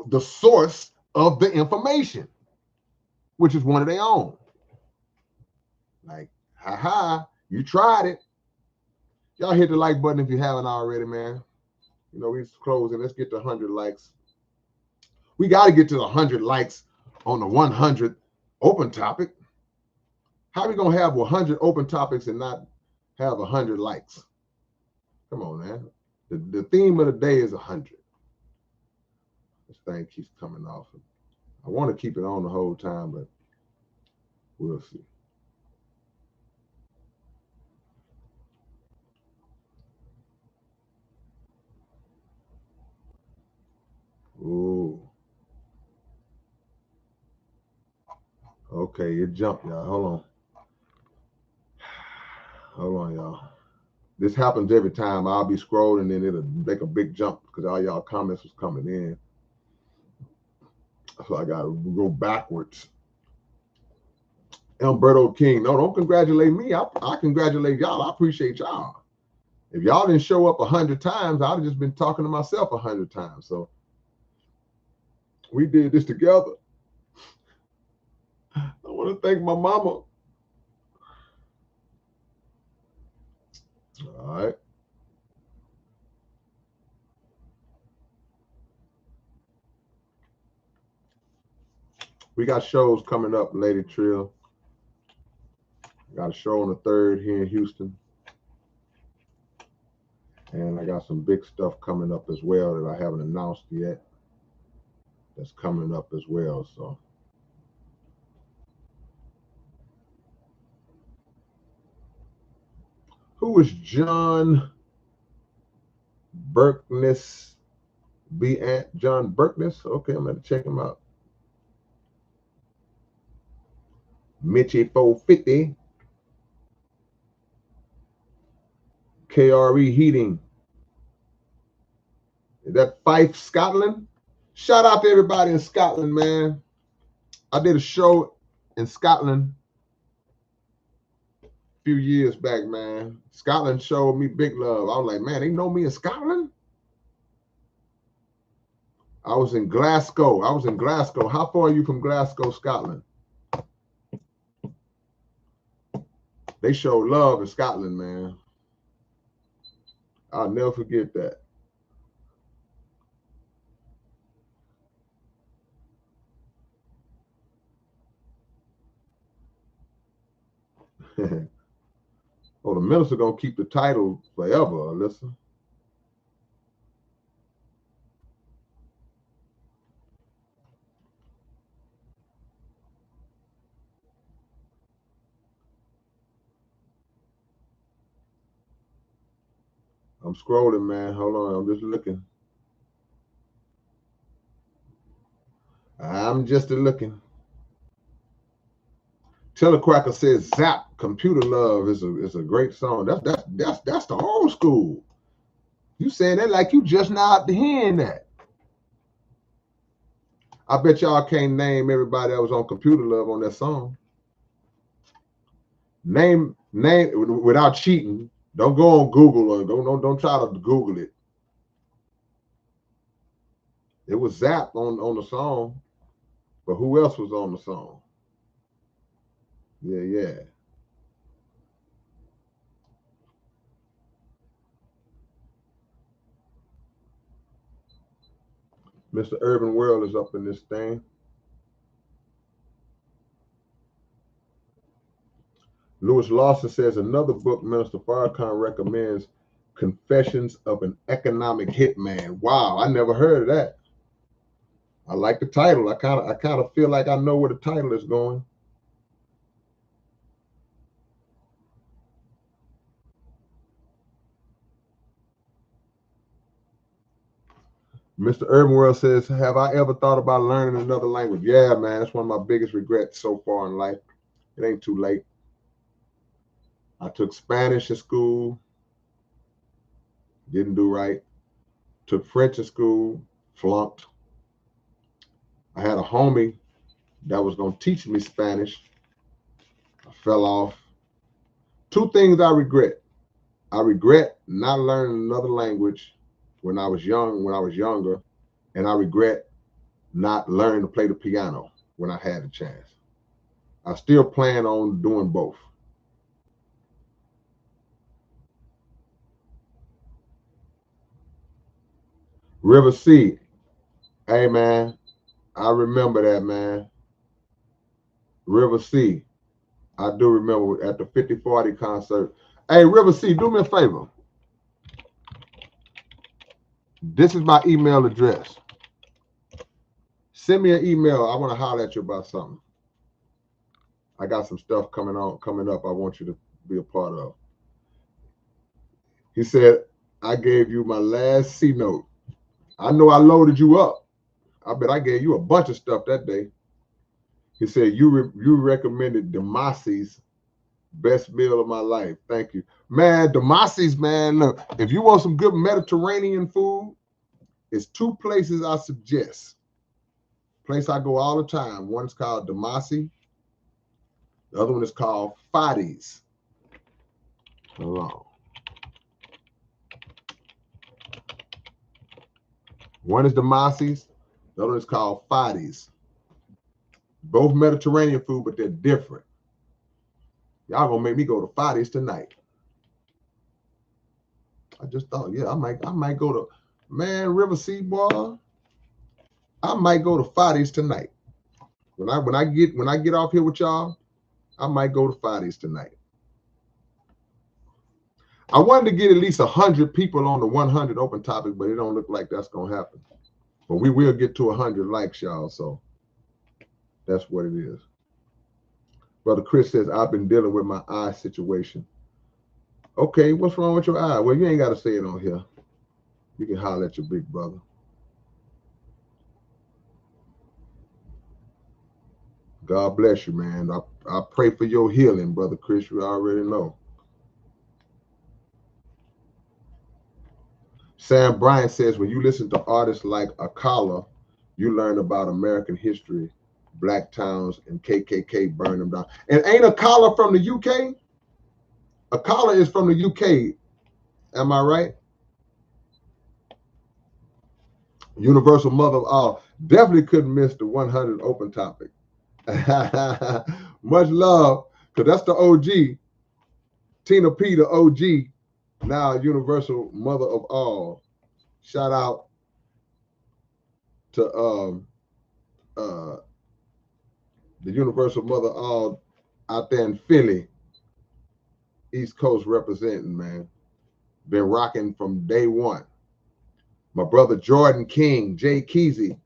the source of the information, which is one of their own. Like, you tried it. Y'all hit the like button if you haven't already, man. We're closing. Let's get to 100 likes. We got to get to the 100 likes on the 100th open topic. How are we going to have 100 open topics and not have 100 likes? Come on, man. The theme of the day is 100. This thing keeps coming off. I want to keep it on the whole time, but we'll see. Ooh. Okay, it jumped, y'all. Hold on, y'all. This happens every time. I'll be scrolling and it'll make a big jump because all y'all comments was coming in. So I got to go backwards. Alberto King. No, don't congratulate me. I congratulate y'all. I appreciate y'all. If y'all didn't show up 100 times, I'd have just been talking to myself 100 times. So we did this together. I want to thank my mama. All right. We got shows coming up, Lady Trill. Got a show on the 3rd here in Houston. And I got some big stuff coming up as well that I haven't announced yet. That's coming up as well. So who is John Burkness? John Burkness? Okay, I'm going to check him out. Mitchie 450. KRE Heating. Is that Fife, Scotland? Shout out to everybody in Scotland, man. I did a show in Scotland a few years back, man. Scotland showed me big love. I was like, man, they know me in Scotland? I was in Glasgow. How far are you from Glasgow, Scotland? They show love in Scotland, man. I'll never forget that. Oh, the minister gonna keep the title forever, Alyssa. I'm scrolling, man. Hold on, I'm just looking. I'm just looking. Telecracker says Zap Computer Love is a great song. That's the old school. You saying that like you just now hearing that. I bet y'all can't name everybody that was on Computer Love on that song. Name without cheating. Don't go on Google or don't try to Google it. It was Zap on the song, but who else was on the song? Yeah. Mr. Urban World is up in this thing. Lewis Lawson says another book Minister Farrakhan recommends, Confessions of an Economic Hitman. Wow, I never heard of that. I like the title. I kind of feel like I know where the title is going. Mr. Urban World says, have I ever thought about learning another language? Yeah, man, that's one of my biggest regrets so far in life. It ain't too late. I took Spanish in school, didn't do right. Took French in school, flunked. I had a homie that was going to teach me Spanish. I fell off. Two things I regret. I regret not learning another language when I was younger, and I regret not learning to play the piano when I had a chance. I still plan on doing both. River C, hey man, I remember that, man. River C, I do remember at the 5040 concert. Hey, River C, do me a favor. This is my email address. Send me an email. I want to holler at you about something. I got some stuff coming up I want you to be a part of. He said, I gave you my last C note. I know I loaded you up. I bet I gave you a bunch of stuff that day. He said, you recommended Demasi's best meal of my life. Thank you. Man, Demasi's, man, look, if you want some good Mediterranean food, it's two places I suggest. Place I go all the time. One's called Demasi. The other one is called Fadi's. Hold on. One is Demasi's. The other is called Fadi's. Both Mediterranean food, but they're different. Y'all gonna make me go to Fadi's tonight. I just thought, yeah, I might go to, man, River Sea, boy. I might go to Fadi's tonight. When I get off here with y'all, I might go to Fadi's tonight. I wanted to get at least 100 people on the 100 open topic, but it don't look like that's gonna happen. But we will get to 100 likes, y'all. So that's what it is. Brother Chris says, I've been dealing with my eye situation. Okay, what's wrong with your eye? Well, you ain't got to say it on here. You can holler at your big brother. God bless you, man. I pray for your healing, Brother Chris. You already know. Sam Bryant says, when you listen to artists like Akala, you learn about American history, black towns, and KKK burn them down. And ain't Akala from the UK? Akala is from the UK. Am I right? Universal mother of all. Definitely couldn't miss the 100 open topic. Much love, because that's the OG. Tina P, the OG, now universal mother of all. Shout out to the universal mother of all out there in Philly, East Coast representing, man. Been rocking from day one. My brother Jordan King, Jay Keezy,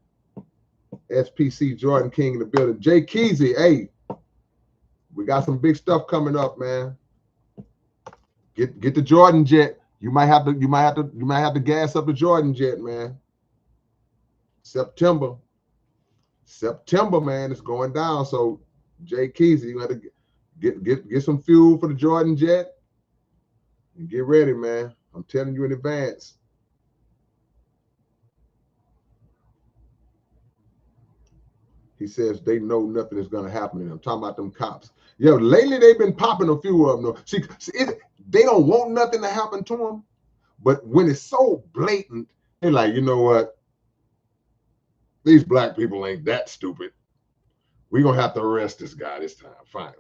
SPC Jordan King in the building. Jay Keezy, hey, we got some big stuff coming up, man. Get the Jordan jet. You might have to gas up the Jordan jet, man. September, man, it's going down. So Jay Keezy, you got to get some fuel for the Jordan jet and get ready, man. I'm telling you in advance. He says they know nothing is going to happen to them. I'm talking about them cops. Yeah, lately they've been popping a few of them. Though. See they don't want nothing to happen to them, but when it's so blatant, they're like, you know what? These black people ain't that stupid. We're going to have to arrest this guy this time, finally.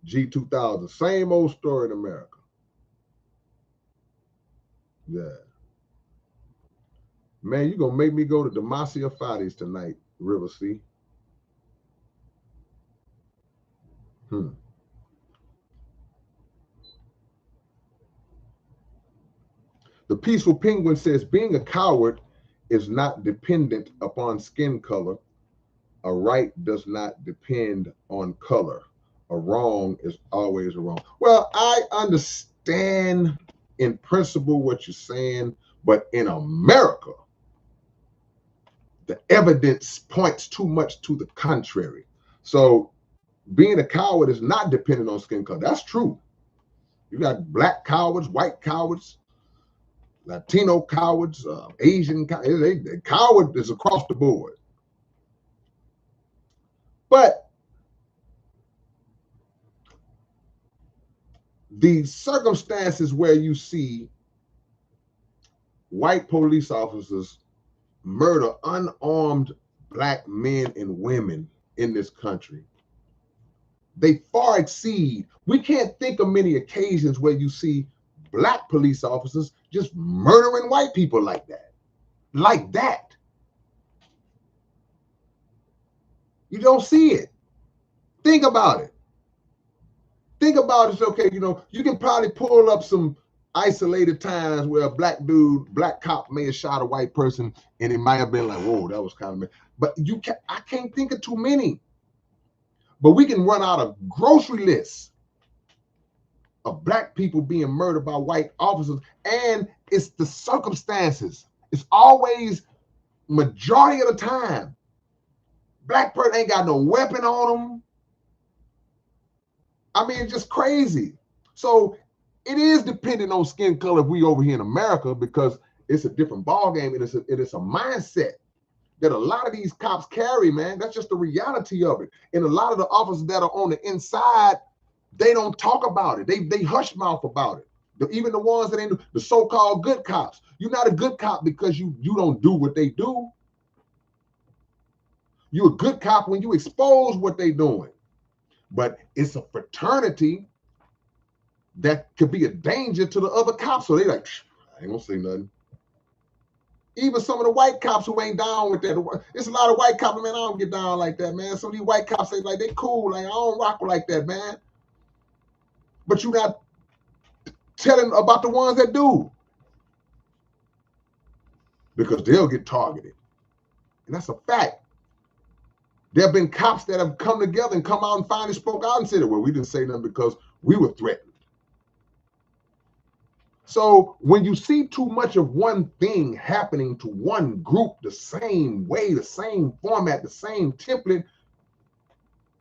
G2000, same old story in America. Yeah. Man, you're going to make me go to Demacia Fadi's tonight, River C. The Peaceful Penguin says, being a coward is not dependent upon skin color. A right does not depend on color. A wrong is always a wrong. Well, I understand in principle what you're saying, but in America, the evidence points too much to the contrary. So being a coward is not dependent on skin color. That's true. You got black cowards, white cowards, Latino cowards, Asian cowards. Coward is across the board. But the circumstances where you see white police officers murder unarmed black men and women in this country, they far exceed. We can't think of many occasions where you see black police officers just murdering white people like that. Like that. You don't see it. Think about it. Think about it. Okay, you can probably pull up some isolated times where a black cop may have shot a white person, and it might have been like, whoa, that was kind of. But I can't think of too many. But we can run out of grocery lists of black people being murdered by white officers, and it's the circumstances. It's always, majority of the time, black person ain't got no weapon on them. I mean, it's just crazy. So it is dependent on skin color if we over here in America, because it's a different ballgame, and it's a mindset that a lot of these cops carry, man. That's just the reality of it. And a lot of the officers that are on the inside, they don't talk about it. They hush mouth about it. Even the ones that ain't the so-called good cops. You're not a good cop because you don't do what they do. You're a good cop when you expose what they're doing. But it's a fraternity that could be a danger to the other cops. So they like, I ain't gonna say nothing. Even some of the white cops who ain't down with that. It's a lot of white cops, man, I don't get down like that, man. Some of these white cops, they cool. Like, I don't rock like that, man. But you're not telling about the ones that do. Because they'll get targeted. And that's a fact. There have been cops that have come together and come out and finally spoke out and said, well, we didn't say nothing because we were threatened. So when you see too much of one thing happening to one group the same way, the same format, the same template,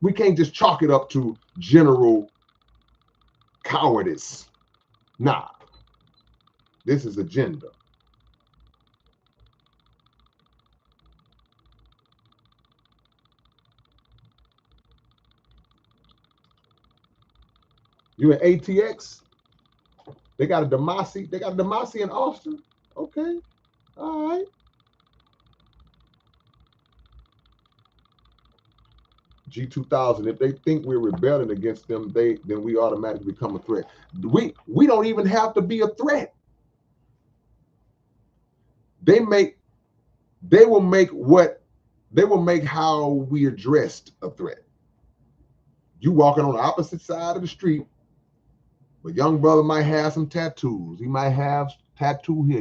we can't just chalk it up to general cowardice. Nah. This is agenda. You in ATX? They got a Demasi. They got a Demasi in Austin. Okay, all right. G2000. If they think we're rebelling against them, then we automatically become a threat. We don't even have to be a threat. They will make how we are dressed a threat. You walking on the opposite side of the street, but young brother might have some tattoos. He might have tattoo here.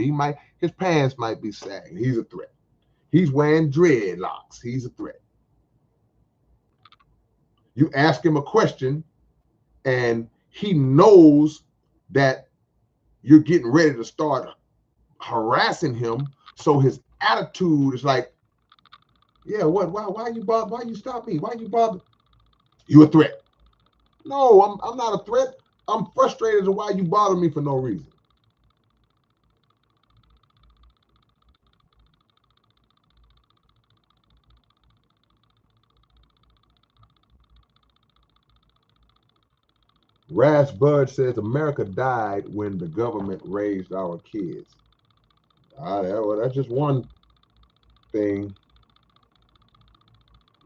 His pants might be sagging. He's a threat. He's wearing dreadlocks. He's a threat. You ask him a question, and he knows that you're getting ready to start harassing him. So his attitude is like, yeah, what? Why you bother? Why you stop me? Why you bother? You a threat. No, I'm not a threat. I'm frustrated as to why you bother me for no reason. Ras Bud says America died when the government raised our kids. Well, that's just one thing.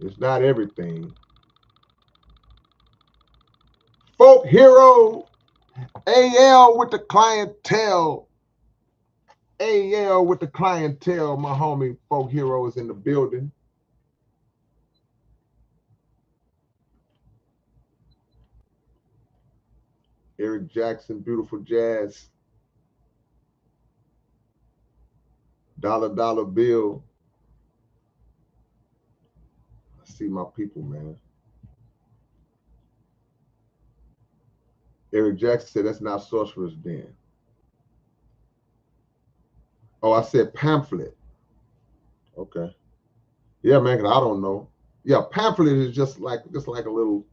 It's not everything. Folk hero, AL with the clientele. AL with the clientele. My homie Folk Hero is in the building. Eric Jackson, Beautiful Jazz. Dollar Bill. I see my people, man. Eric Jackson said that's not Sorcerer's Den. Oh, I said pamphlet. Okay. Yeah, man, cause I don't know. Yeah, pamphlet is just like a little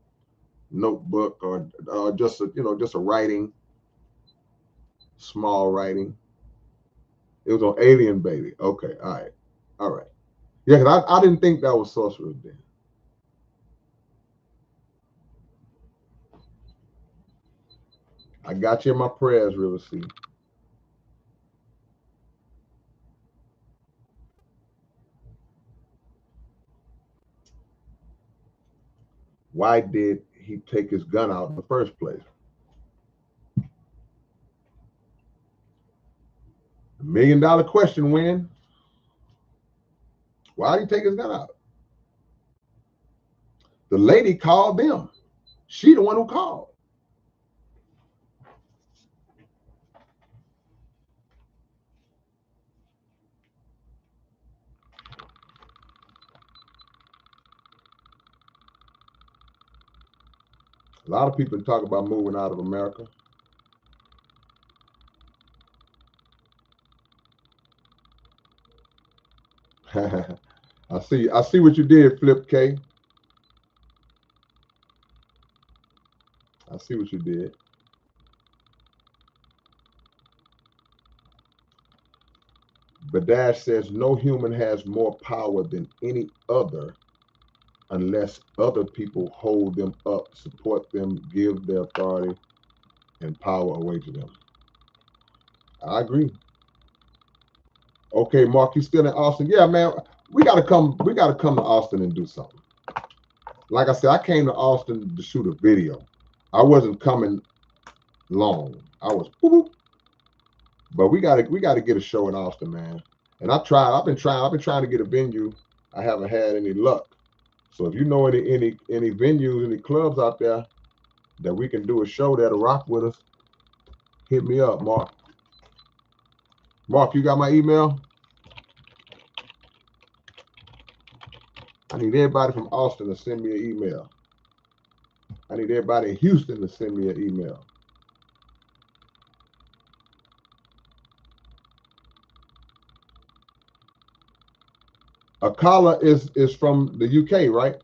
notebook or just a writing, small writing. It was on Alien Baby. Okay, all right. Yeah, cause I didn't think that was Sorcerer's Den. I got you in my prayers, River C. Why did he take his gun out in the first place? $1 million question, Win. Why did he take his gun out? The lady called them. She the one who called. A lot of people talk about moving out of America. I see what you did, Flip K. I see what you did. Badash says no human has more power than any other unless other people hold them up, support them, give their authority and power away to them. I agree. Okay, Mark, you still in Austin? Yeah, man. We gotta come to Austin and do something. Like I said, I came to Austin to shoot a video. I wasn't coming long. I was whoop, but we gotta get a show in Austin, man. And I've been trying to get a venue. I haven't had any luck. So if you know any venues, any clubs out there that we can do a show that'll rock with us, hit me up, Mark. Mark, you got my email? I need everybody from Austin to send me an email. I need everybody in Houston to send me an email. Akala is from the UK, right?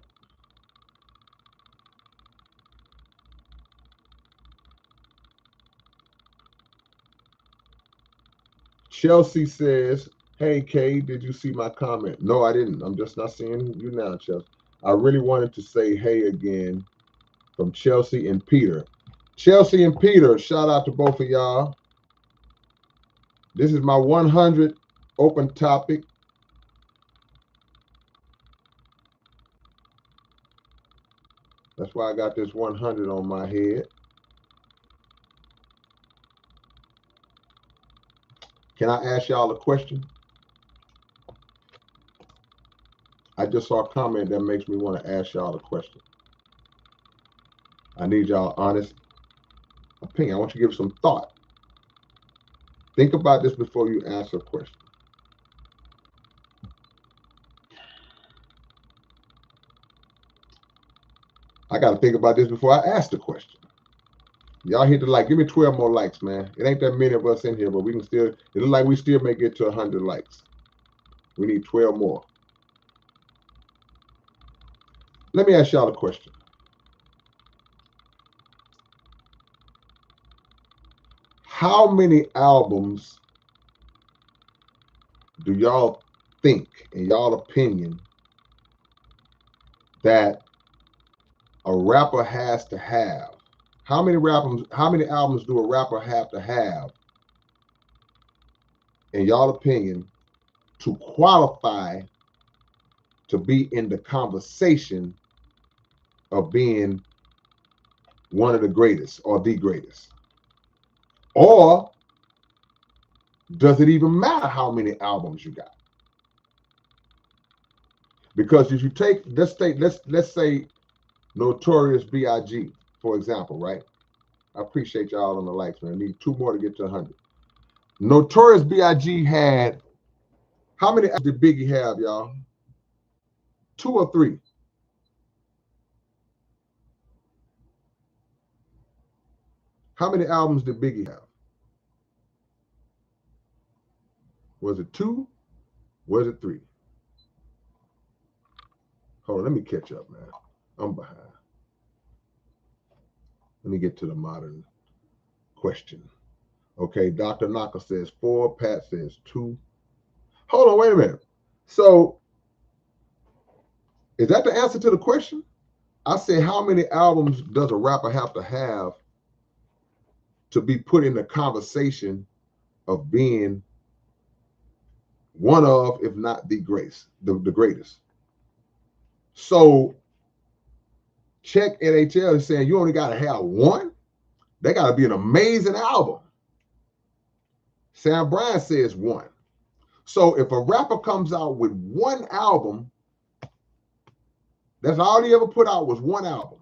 Chelsea says, hey, Kay, did you see my comment? No, I didn't. I'm just not seeing you now, Chelsea. I really wanted to say hey again from Chelsea and Peter. Chelsea and Peter, shout out to both of y'all. This is my 100 open topic. That's why I got this 100 on my head. Can I ask y'all a question? I just saw a comment that makes me want to ask y'all a question. I need y'all honest opinion. I want you to give some thought. Think about this before you answer a question. I got to think about this before I ask the question. Y'all hit the like. Give me 12 more likes, man. It ain't that many of us in here, but we can still, it looks like we still may get to 100 likes. We need 12 more. Let me ask y'all a question. How many albums do y'all think, in y'all opinion, that a rapper has to have? How many albums do a rapper have to have, in y'all opinion, to qualify to be in the conversation of being one of the greatest or the greatest? Or does it even matter how many albums you got? Because if you take, let's say Notorious B.I.G., for example, right? I appreciate y'all on the likes, man. I need 2 more to get to 100. Notorious B.I.G. had, how many albums did Biggie have, y'all? 2 or 3? How many albums did Biggie have? Was it 2? Was it 3? Hold on, let me catch up, man. I'm behind. Let me get to the modern question. Okay, Dr. Naka says 4. Pat says 2. Hold on, wait a minute. So, is that the answer to the question? I said, how many albums does a rapper have to be put in the conversation of being one of, if not the greatest? So, Check NHL is saying you only got to have 1. They got to be an amazing album. Sam Bryan says 1. So if a rapper comes out with 1 album, that's all he ever put out was 1 album.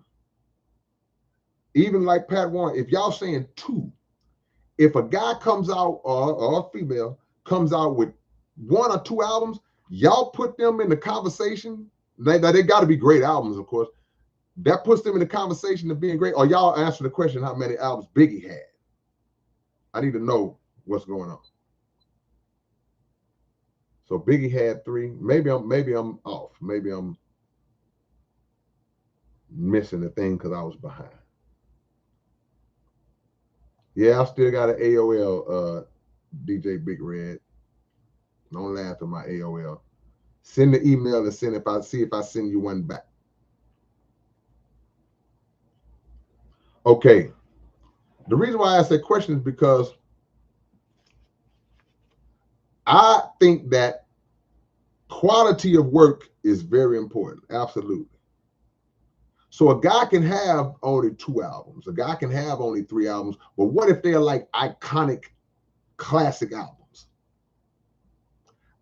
Even like Pat Warren, if y'all saying 2, if a guy comes out or a female comes out with 1 or 2 albums, y'all put them in the conversation. They got to be great albums, of course. That puts them in the conversation of being great. Or y'all answer the question how many albums Biggie had. I need to know what's going on. So Biggie had 3. Maybe I'm off. Maybe I'm missing the thing because I was behind. Yeah, I still got an AOL, DJ Big Red. Don't laugh at my AOL. Send the email and see if I send you one back. Okay. The reason why I asked that question is because I think that quality of work is very important. Absolutely. So a guy can have only 2 albums. A guy can have only 3 albums. But what if they're like iconic classic albums?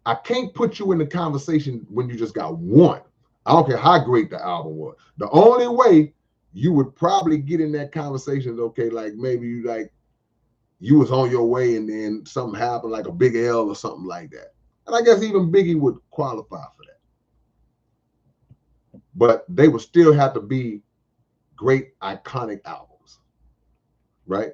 I can't put you in the conversation when you just got 1. I don't care how great the album was. The only way you would probably get in that conversation is, okay, like maybe you was on your way and then something happened, like a Big L or something like that. And I guess even Biggie would qualify for that. But they would still have to be great, iconic albums, right?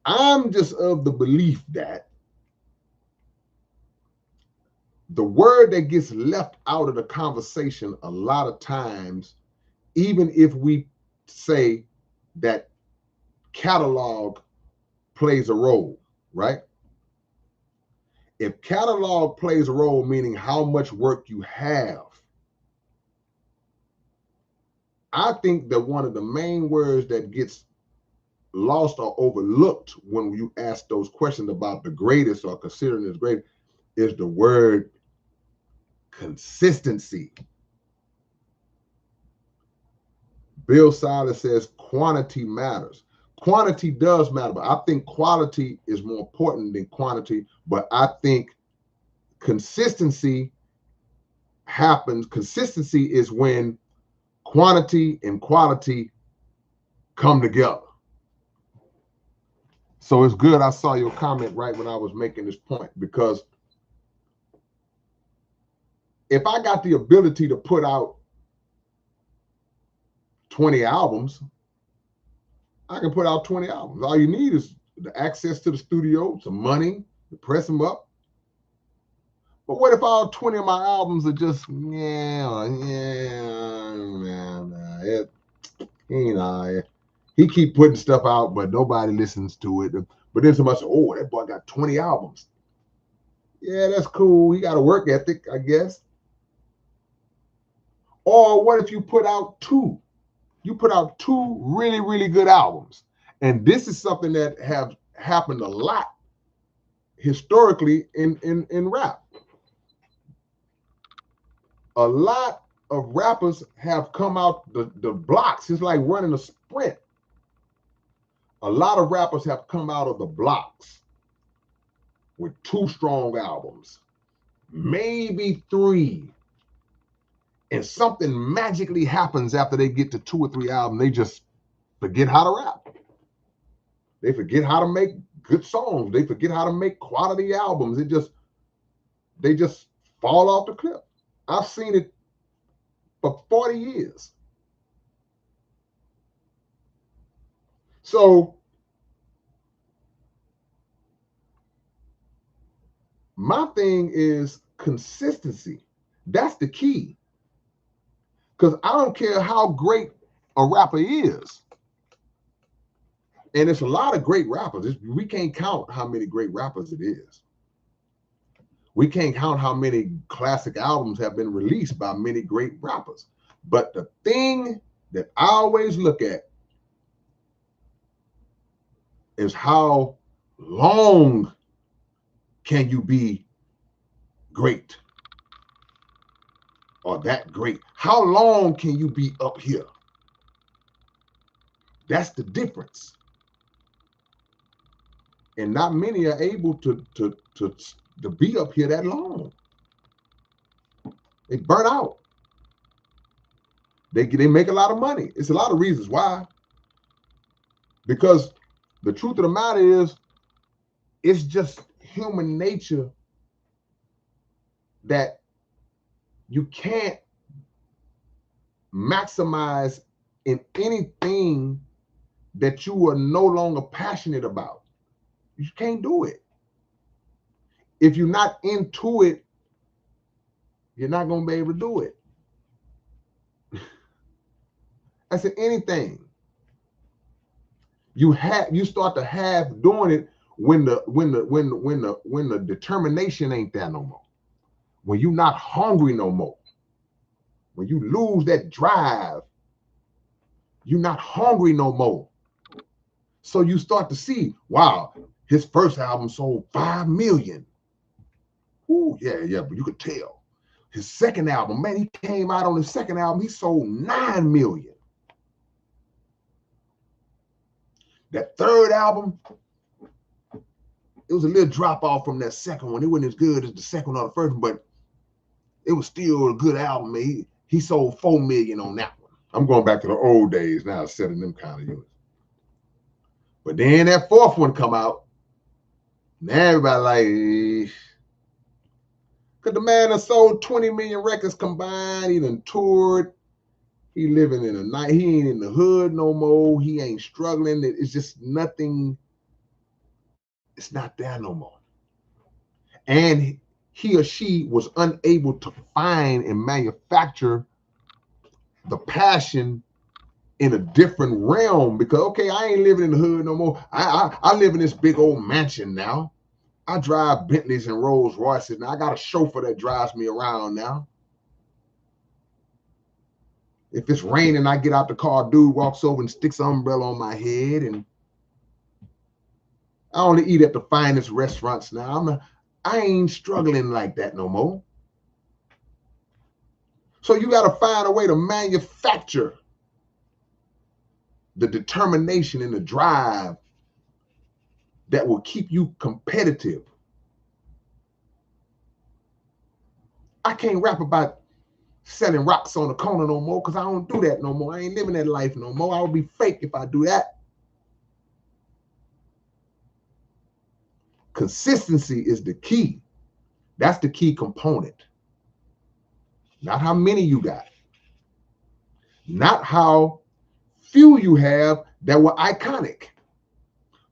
I'm just of the belief that the word that gets left out of the conversation a lot of times, even if we say that catalog plays a role, right? If catalog plays a role, meaning how much work you have, I think that one of the main words that gets lost or overlooked when you ask those questions about the greatest or considering as great is the word consistency. Bill Silas says quantity matters. Quantity does matter, but I think quality is more important than quantity. But I think consistency happens. Consistency is when quantity and quality come together. So it's good I saw your comment right when I was making this point, because if I got the ability to put out 20 albums, I can put out 20 albums. All you need is the access to the studio, some money to press them up. But what if all 20 of my albums are just, he keep putting stuff out, but nobody listens to it. But then somebody says, oh, that boy got 20 albums. Yeah, that's cool. He got a work ethic, I guess. Or what if you put out two? You put out two really, really good albums. And this is something that have happened a lot historically in rap. A lot of rappers have come out the blocks. It's like running a sprint. A lot of rappers have come out of the blocks with two strong albums, maybe three. And something magically happens after they get to 2 or 3 albums. They just forget how to rap. They forget how to make good songs. They forget how to make quality albums. They just fall off the cliff. I've seen it for 40 years. So my thing is consistency. That's the key. Because I don't care how great a rapper is. And it's a lot of great rappers. We can't count how many great rappers it is. We can't count how many classic albums have been released by many great rappers. But the thing that I always look at is how long can you be great or that great? How long can you be up here? That's the difference. And not many are able to be up here that long. They burn out. They make a lot of money. It's a lot of reasons why. Because the truth of the matter is, it's just human nature that you can't maximize in anything that you are no longer passionate about. You can't do it. If you're not into it, you're not going to be able to do it. I said anything. You start to have doing it when the determination ain't there no more. When you're not hungry no more. When you lose that drive, you're not hungry no more. So you start to see, wow, his first album sold 5 million. Ooh, yeah, but you could tell. His second album, man, he came out on his second album, he sold 9 million. That third album, it was a little drop off from that second one. It wasn't as good as the second or the first one, but it was still a good album. He sold 4 million on that one. I'm going back to the old days now, setting them kind of units. But then that fourth one come out, and everybody like, because the man has sold 20 million records combined. He done toured. He living in a night. He ain't in the hood no more. He ain't struggling. It's just nothing. It's not there no more. And he or she was unable to find and manufacture the passion in a different realm because, okay, I ain't living in the hood no more. I live in this big old mansion now. I drive Bentleys and Rolls Royces now. I got a chauffeur that drives me around now. If it's raining, I get out the car, dude walks over and sticks an umbrella on my head, and I only eat at the finest restaurants now. I ain't struggling like that no more. So you got to find a way to manufacture the determination and the drive that will keep you competitive. I can't rap about selling rocks on the corner no more because I don't do that no more. I ain't living that life no more. I would be fake if I do that. Consistency is the key. That's the key component. Not how many you got. Not how few you have that were iconic.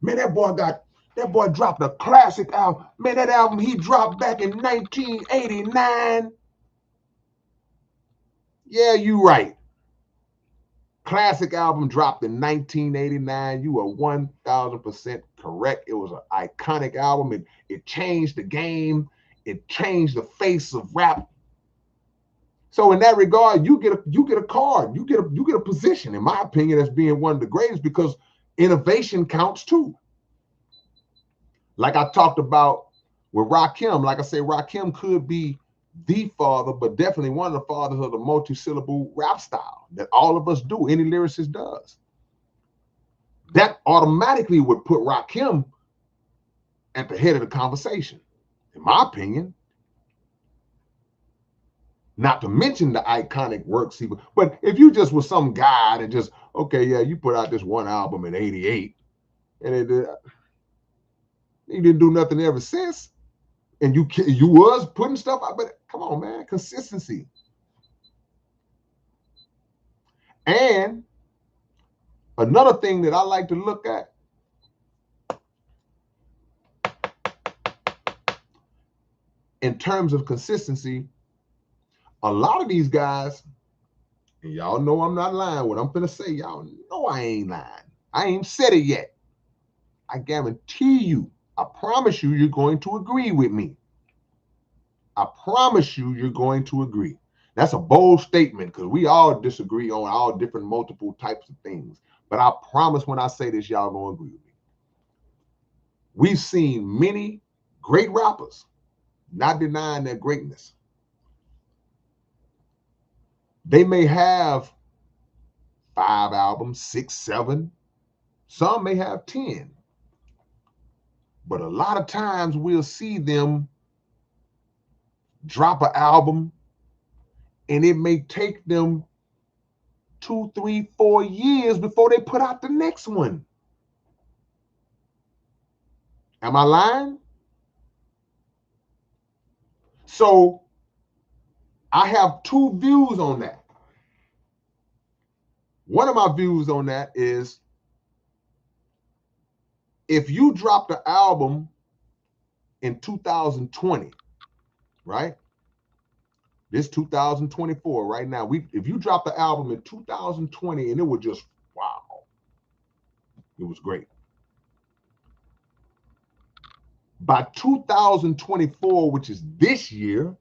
Man, that boy dropped a classic album. Man, that album he dropped back in 1989. Yeah, you right. Classic album dropped in 1989. You are 1000% correct. It was an iconic album. It changed the game. It changed the face of rap. So in that regard, you get a card. You get a position, in my opinion, as being one of the greatest because innovation counts too. Like I talked about with Rakim, like I say, Rakim could be the father, but definitely one of the fathers of the multi-syllable rap style that all of us do, any lyricist does. That automatically would put Rakim at the head of the conversation, in my opinion. Not to mention the iconic works. But if you just was some guy that just, okay, yeah, you put out this one album in 88, and you didn't do nothing ever since, and you was putting stuff out, but come on, man, consistency. And another thing that I like to look at, in terms of consistency, a lot of these guys, and y'all know I'm not lying. What I'm gonna say, y'all know I ain't lying. I ain't said it yet. I guarantee you, I promise you, you're going to agree with me. I promise you, you're going to agree. That's a bold statement because we all disagree on all different multiple types of things. But I promise when I say this, y'all gonna agree with me. We've seen many great rappers, not denying their greatness. They may have 5 albums, 6, 7. Some may have 10. But a lot of times we'll see them drop an album and it may take them 2, 3, 4 years before they put out the next one. Am I lying? So I have 2 views on that. One of my views on that is if you drop the album in 2020, right? This 2024 right now, if you drop the album in 2020 and it was just wow, it was great. By 2024, which is this year,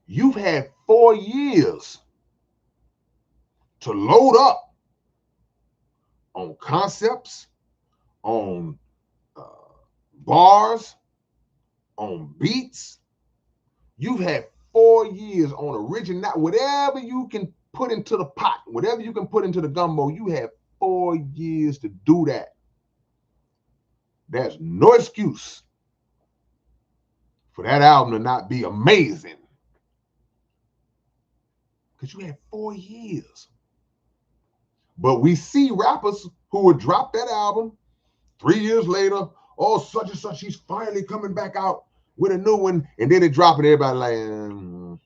you've had 4 years to load up on concepts, on uh, bars, on beats. You've had 4 years on original, whatever you can put into the pot, whatever you can put into the gumbo, you have 4 years to do that. There's no excuse for that album to not be amazing because you had 4 years. But we see rappers who would drop that album 3 years later, oh, such and such, he's finally coming back out with a new one, and then they drop it, everybody like,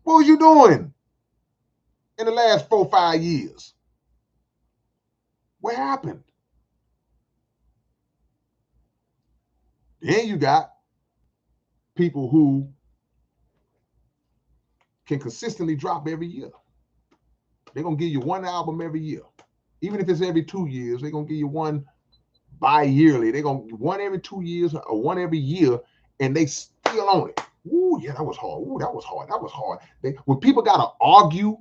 what was you doing in the last 4, 5 years? What happened? Then you got people who can consistently drop every year. They're gonna give you one album every year. Even if it's every 2 years, they're gonna give you one bi-yearly. They're gonna one every 2 years or one every year, and they still on it. Ooh, yeah, that was hard. Ooh, that was hard. That was hard. When people gotta argue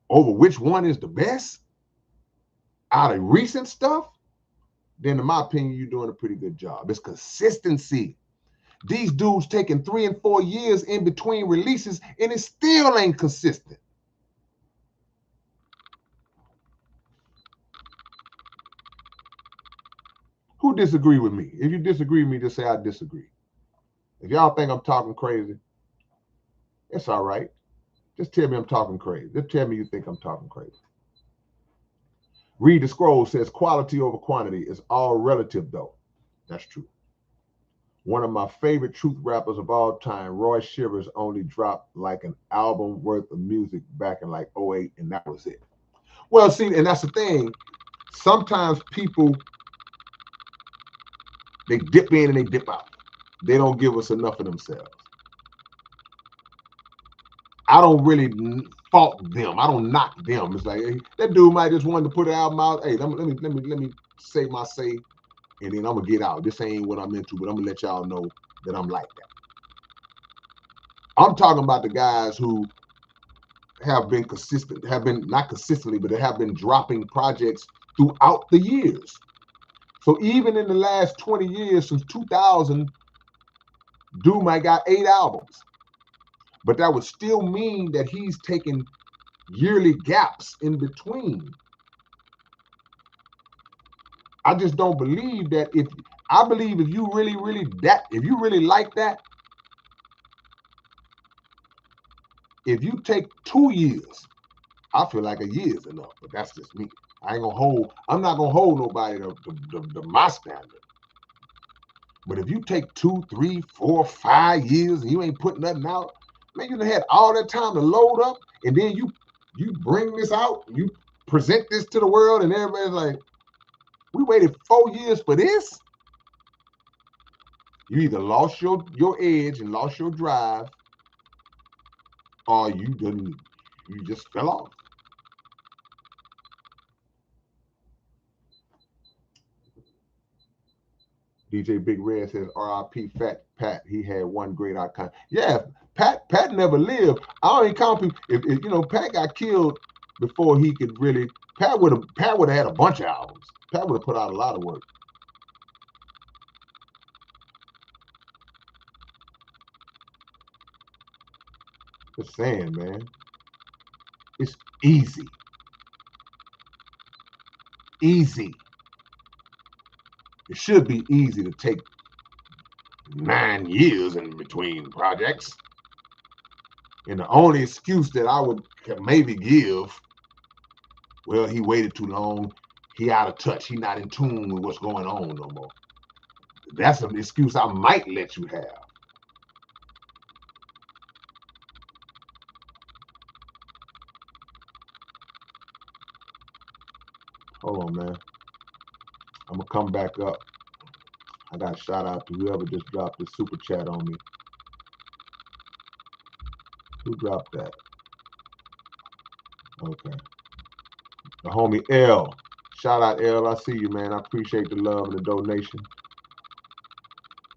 over which one is the best out of recent stuff, then in my opinion, you're doing a pretty good job. It's consistency. These dudes taking 3 and 4 years in between releases, and it still ain't consistent. Who disagree with me? If you disagree with me, just say I disagree. If y'all think I'm talking crazy, it's all right. Just tell me I'm talking crazy. Just tell me you think I'm talking crazy. Read the Scroll says quality over quantity is all relative, though. That's true. One of my favorite truth rappers of all time, Roy Shivers, only dropped like an album worth of music back in like '08, and that was it. Well, see, and that's the thing. Sometimes people, they dip in and they dip out. They don't give us enough of themselves. I don't really fault them. I don't knock them. It's like, hey, that dude might just want to put an album out. Hey, let me say my say, and then I'm gonna get out. This ain't what I'm into, but I'm gonna let y'all know that I'm like that. I'm talking about the guys who have been consistent, have been not consistently, but they have been dropping projects throughout the years. So even in the last 20 years, since 2000, Dude might got 8 albums. But that would still mean that he's taking yearly gaps in between. I just don't believe that I believe if you really like that, if you take 2 years, I feel like a year is enough, but that's just me. I'm not gonna hold nobody to my standard. But if you take 2, 3, 4, 5 years and you ain't putting nothing out, man, you done had all that time to load up, and then you bring this out, you present this to the world, and everybody's like, we waited 4 years for this? You either lost your edge and lost your drive, or you just fell off. DJ Big Red says, R.I.P. Fat Pat. He had one great icon. Yeah, Pat never lived. I don't even count people. If Pat got killed before he could really. Pat would have had a bunch of albums. Pat would have put out a lot of work. Just saying, man. It's easy. Easy. It should be easy to take 9 years in between projects. And the only excuse that I would maybe give, well, he waited too long. He out of touch. He not in tune with what's going on no more. That's an excuse I might let you have. Hold on, man. I'm gonna come back up. I got a shout out to whoever just dropped this super chat on me. Who dropped that? Okay. The homie L. Shout out L. I see you, man. I appreciate the love and the donation.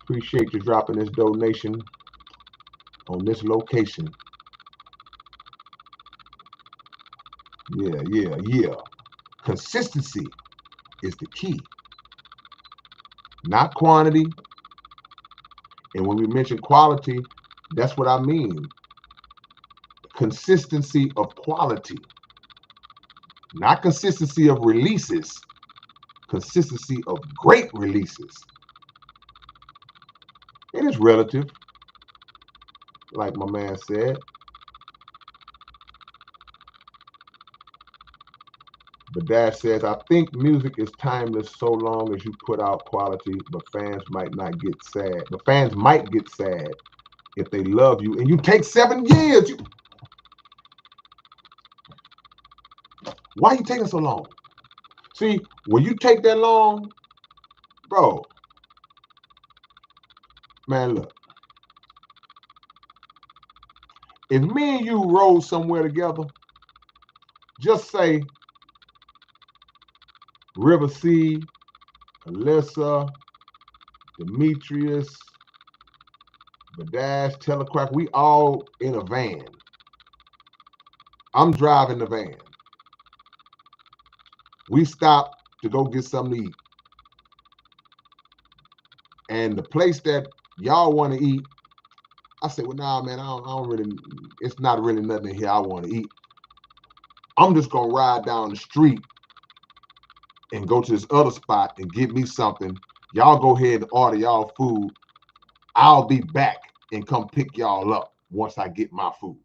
Appreciate you dropping this donation on this location. Yeah. Consistency is the key, not quantity. And when we mention quality, that's what I mean. Consistency of quality, not consistency of releases, consistency of great releases. It is relative, like my man said. But Dash says, I think music is timeless so long as you put out quality, but fans might not get sad. The fans might get sad if they love you and you take 7 years. Why are you taking so long? See, when you take that long, bro, man, look. If me and you rode somewhere together Just say River C, Alyssa, Demetrius, Badash, Telequack, we all in a van. I'm driving the van. We stop to go get something to eat. And the place that y'all want to eat, I said, well, nah, man, I don't really, it's not really nothing here I want to eat. I'm just going to ride down the street and go to this other spot and get me something. Y'all go ahead and order y'all food. I'll be back and come pick y'all up once I get my food.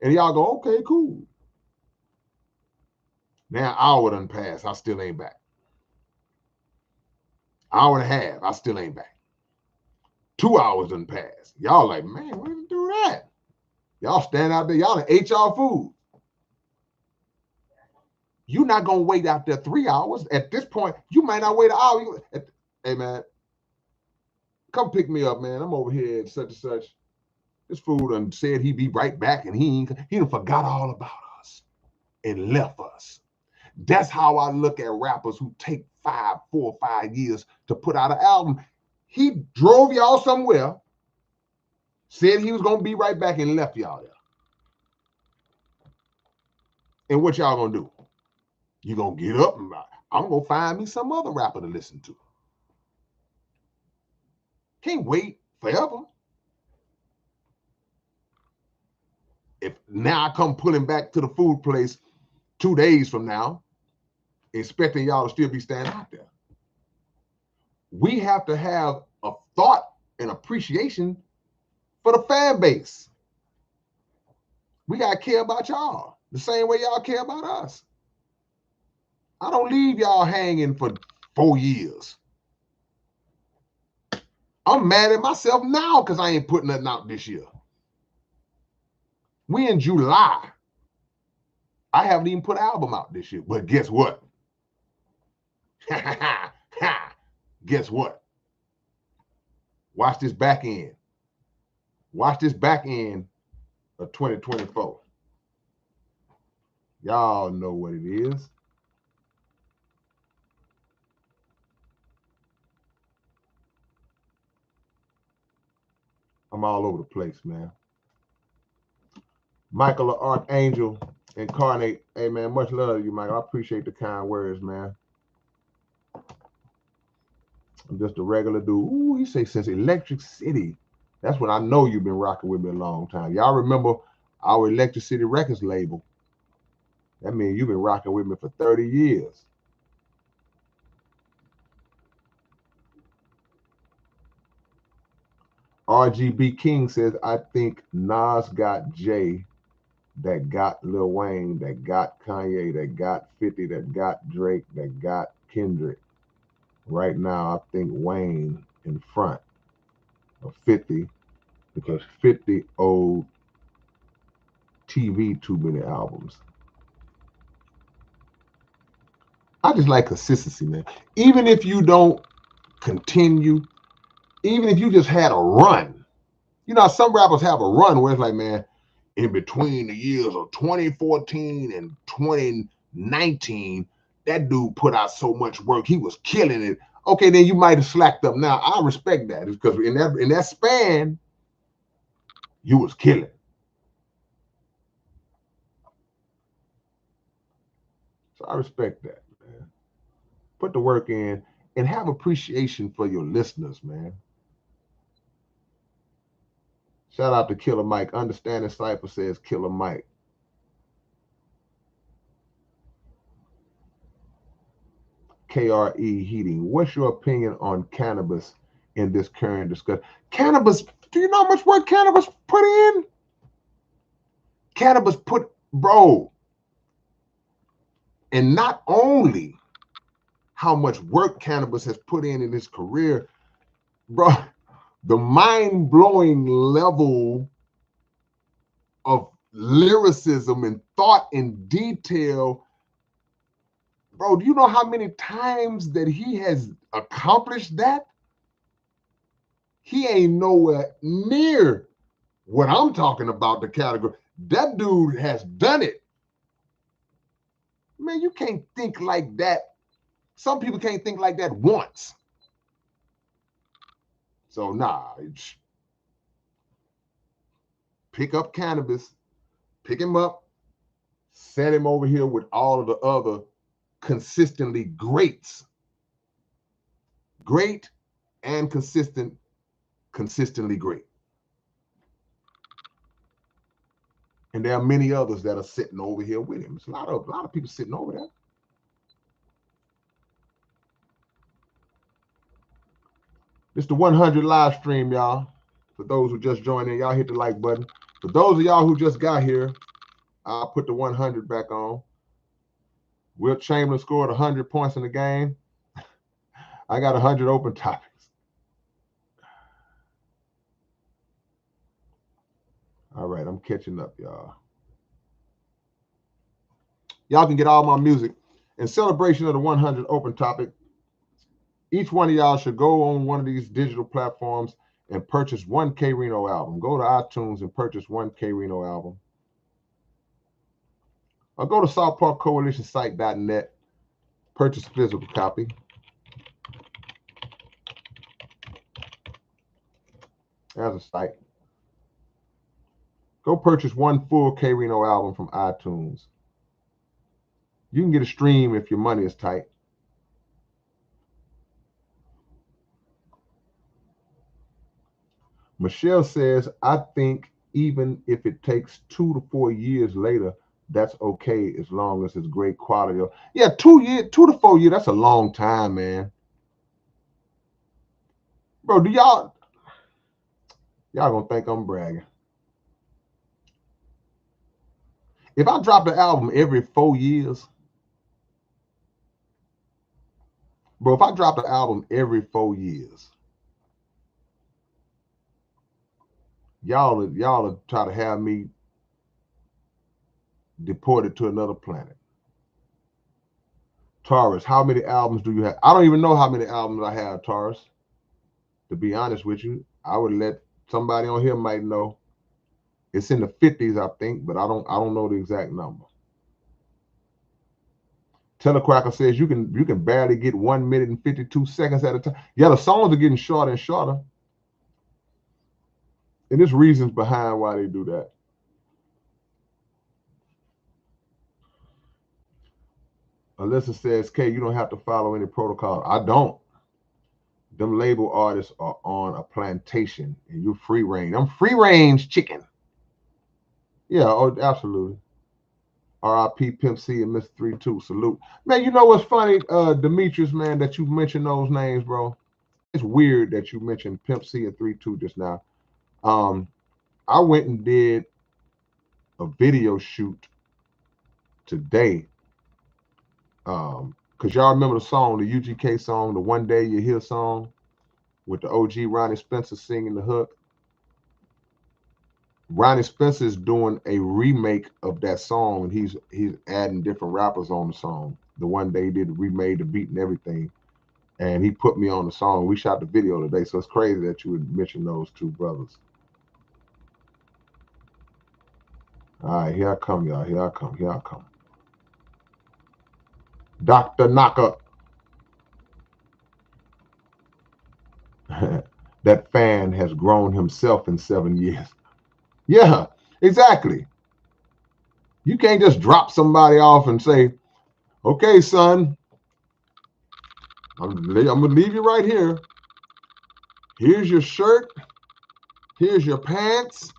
And y'all go, okay, cool. Now an hour done passed, I still ain't back. Hour and a half, I still ain't back. 2 hours done passed. Y'all like, man, why did you do that? Y'all stand out there, y'all done ate y'all food. You're not gonna wait out there 3 hours. At this point, you might not wait an hour. Hey man, come pick me up, man. I'm over here at such and such. This fool done said he'd be right back, and he done forgot all about us and left us. That's how I look at rappers who take 4 or 5 years to put out an album. He drove y'all somewhere, said he was gonna be right back, and left y'all there. And what y'all gonna do? You gonna get up and I'm gonna find me some other rapper to listen to. Can't wait forever. If now I come pulling back to the food place 2 days from now, expecting y'all to still be standing out there. We have to have a thought and appreciation for the fan base. We gotta care about y'all the same way y'all care about us. I don't leave y'all hanging for 4 years. I'm mad at myself now because I ain't putting nothing out this year. We in July. I haven't even put an album out this year. But guess what? Guess what? Watch this back end. Watch this back end of 2024. Y'all know what it is. I'm all over the place, man. Michael the Archangel Incarnate. Hey, man, much love to you, Michael. I appreciate the kind words, man. I'm just a regular dude. Ooh, you say since Electric City. That's when I know you've been rocking with me a long time. Y'all remember our Electric City Records label? That means you've been rocking with me for 30 years. RGB King says, I think Nas got Jay, that got Lil Wayne, that got Kanye, that got 50, that got Drake, that got Kendrick. Right now, I think Wayne in front of 50 because 50 owed TV too many albums. I just like consistency, man. Even if you don't continue, even if you just had a run, you know, some rappers have a run where it's like, man, in between the years of 2014 and 2019, that dude put out so much work. He was killing it. Okay, then you might have slacked up. Now, I respect that because in that span, you was killing. So I respect that, man. Put the work in and have appreciation for your listeners, man. Shout out to Killer Mike. Understanding Cypher says Killer Mike. KRE Heating. What's your opinion on cannabis in this current discussion? Cannabis, do you know how much work cannabis put in? Cannabis put, bro, and not only how much work cannabis has put in his career, bro, the mind-blowing level of lyricism and thought and detail. Bro, do you know how many times that he has accomplished that? He ain't nowhere near what I'm talking about, the category. That dude has done it. Man, you can't think like that. Some people can't think like that once. So nah, pick up cannabis, pick him up, set him over here with all of the other consistently greats. Great and consistently great. And there are many others that are sitting over here with him. There's a lot of people sitting over there. It's the 100 live stream, y'all. For those who just joined in, y'all hit the like button. For those of y'all who just got here, I'll put the 100 back on. Will Chamberlain scored 100 points in the game. I got 100 open topics. All right, I'm catching up, y'all. Y'all can get all my music. In celebration of the 100 open topic, each one of y'all should go on one of these digital platforms and purchase one K-Rino album. Go to iTunes and purchase one K-Rino album. Or go to SouthParkCoalitionSite.net, purchase a physical copy. As a site. Go purchase one full K-Rino album from iTunes. You can get a stream if your money is tight. Michelle says, I think even if it takes 2 to 4 years later, that's okay as long as it's great quality. Yeah, 2 to 4 years, that's a long time, man. Bro, do y'all gonna think I'm bragging. If I drop the album every 4 years, bro, if I drop the album every 4 years, y'all will try to have me deported to another planet. Taurus, how many albums do you have? I don't even know how many albums I have, Taurus. To be honest with you, I would let somebody on here might know. It's in the 50s, I think, but I don't know the exact number. Telecracker says you can barely get 1 minute and 52 seconds at a time. Yeah, the songs are getting shorter and shorter. And there's reasons behind why they do that. Alyssa says, K, you don't have to follow any protocol. I don't. Them label artists are on a plantation and you free range. I'm free range chicken. Yeah, oh, absolutely. RIP Pimp C and Mr. 32. Salute. Man, you know what's funny, Demetrius, man, that you mentioned those names, bro? It's weird that you mentioned Pimp C and 32 just now. I went and did a video shoot today. Because y'all remember the song, the UGK song, the One Day You Hear song, with the OG Ronnie Spencer singing the hook. Ronnie Spencer is doing a remake of that song, and he's adding different rappers on the song. The One Day he did remade the beat and everything, and he put me on the song. We shot the video today, so it's crazy that you would mention those two brothers. All right, here I come, y'all. Here I come. Dr. Knocker. That fan has grown himself in 7 years. Yeah, exactly. You can't just drop somebody off and say, okay, son, I'm going to leave you right here. Here's your shirt. Here's your pants.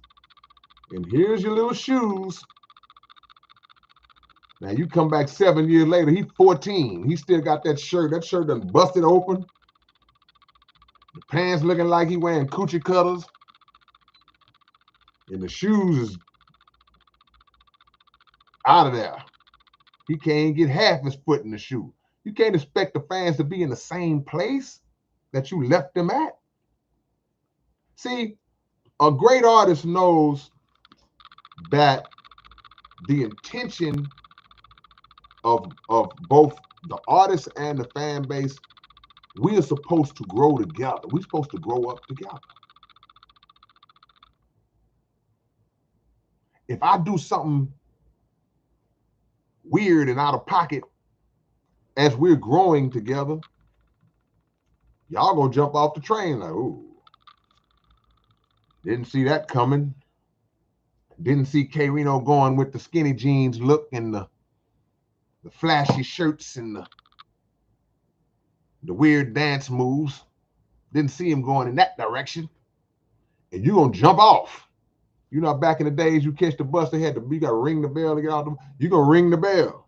And here's your little shoes. Now you come back 7 years later, he's 14. He still got that shirt. That shirt done busted open. The pants looking like he wearing coochie cutters. And the shoes is out of there. He can't get half his foot in the shoe. You can't expect the fans to be in the same place that you left them at. See, a great artist knows that the intention of both the artist and the fan base, we are supposed to grow together. We're supposed to grow up together. If I do something weird and out of pocket as we're growing together, y'all gonna jump off the train like, ooh, didn't see that coming. Didn't see K-Rino going with the skinny jeans look and the flashy shirts and the weird dance moves. Didn't see him going in that direction. And you gonna jump off. You know, back in the days, you catch the bus, you got to ring the bell to get out. You gonna ring the bell.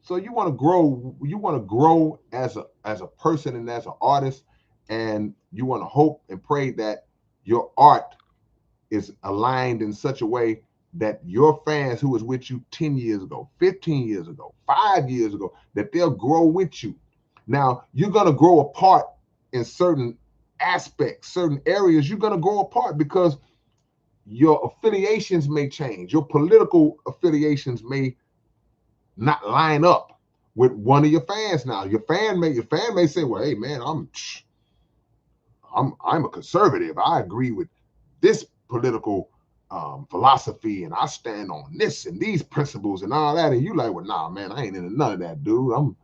So you want to grow. You want to grow as a person and as an artist, and you want to hope and pray that your art is aligned in such a way that your fans who was with you 10 years ago, 15 years ago, 5 years ago, that they'll grow with you. Now, you're going to grow apart in certain aspects, certain areas. You're going to grow apart because your affiliations may change. Your political affiliations may not line up with one of your fans now. Your fan may say, well, hey man, I'm a conservative. I agree with this political philosophy, and I stand on this and these principles and all that. And you like, well, nah, man, I ain't into none of that, dude. I'm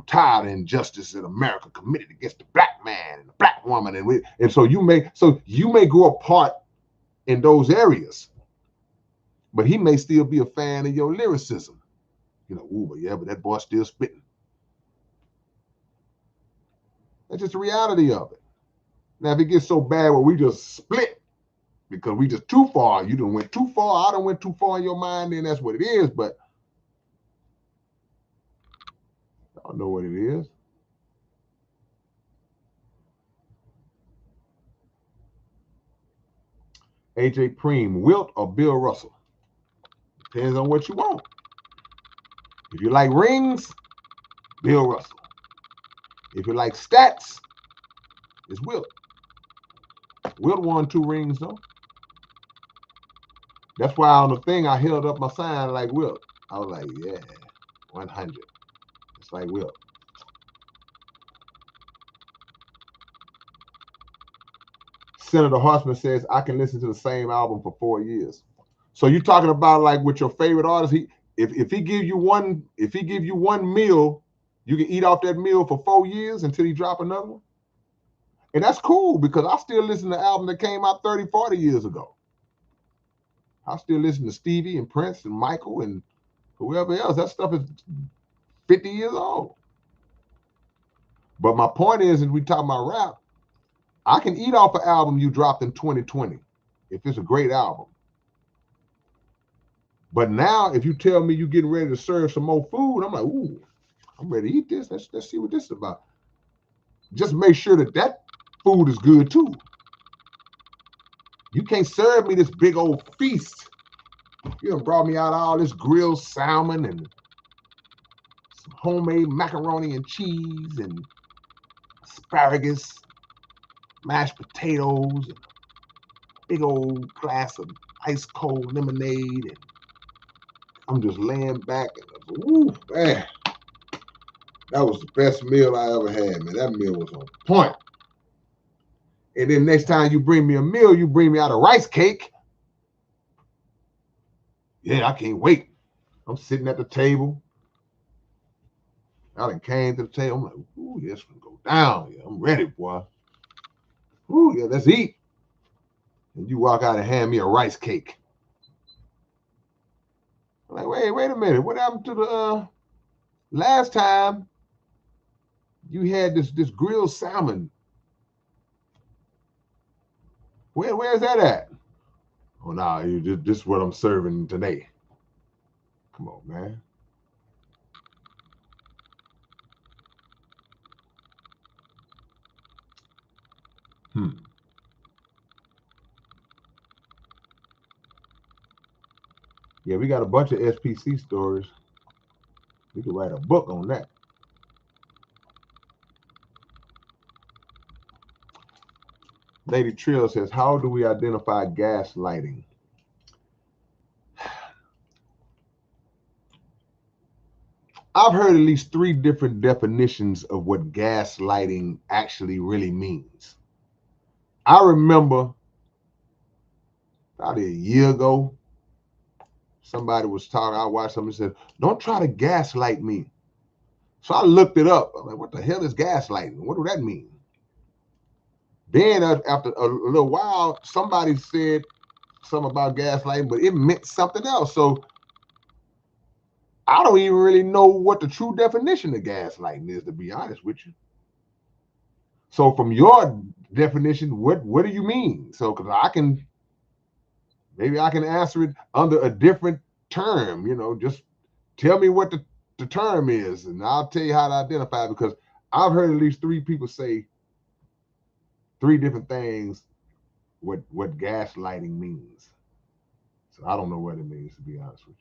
tired of injustice in America committed against the black man and the black woman, and so you may grow apart in those areas, but he may still be a fan of your lyricism. You know, ooh, but that boy's still spitting. That's just the reality of it. Now, if it gets so bad where we just split because we just too far, you done went too far, I done went too far in your mind, then that's what it is. But I don't know what it is. AJ Preem, Wilt or Bill Russell? Depends on what you want. If you like rings, Bill Russell. If you like stats, it's Wilt. Wilt won 2 rings though. That's why on the thing I held up my sign like Wilt. I was like, yeah, 100. It's like Wilt. Senator Horseman says I can listen to the same album for 4 years. So you're talking about like with your favorite artist, if he give you one meal, you can eat off that meal for 4 years until he drop another one. And that's cool because I still listen to the album that came out 30, 40 years ago. I still listen to Stevie and Prince and Michael and whoever else. That stuff is 50 years old. But my point is, we talk about rap, I can eat off an album you dropped in 2020 if it's a great album. But now, if you tell me you're getting ready to serve some more food, I'm like, ooh, I'm ready to eat this. Let's see what this is about. Just make sure that food is good too. You can't serve me this big old feast. You done brought me out all this grilled salmon and some homemade macaroni and cheese and asparagus, mashed potatoes, and a big old glass of ice cold lemonade. And I'm just laying back and ooh, man. That was the best meal I ever had, man. That meal was on point. And then next time you bring me a meal, you bring me out a rice cake. Yeah, I can't wait. I'm sitting at the table. I done came to the table. I'm like, ooh, this one go down. Yeah, I'm ready, boy. Ooh, yeah, let's eat. And you walk out and hand me a rice cake. I'm like, wait a minute. What happened to the last time you had this grilled salmon? Where's that at? Oh, nah, this is what I'm serving today. Come on, man. Yeah, we got a bunch of SPC stories. We could write a book on that. Lady Trill says, how do we identify gaslighting? I've heard at least 3 different definitions of what gaslighting actually really means. I remember about a year ago, somebody was talking. I watched somebody said, "Don't try to gaslight me." So I looked it up. I'm like, "What the hell is gaslighting? What do that mean?" Then after a little while, somebody said something about gaslighting, but it meant something else. So I don't even really know what the true definition of gaslighting is, to be honest with you. So from your definition, what do you mean? So because maybe I can answer it under a different term, just tell me what the term is, and I'll tell you how to identify it, because I've heard at least three people say three different things what gaslighting means. So I don't know what it means, to be honest with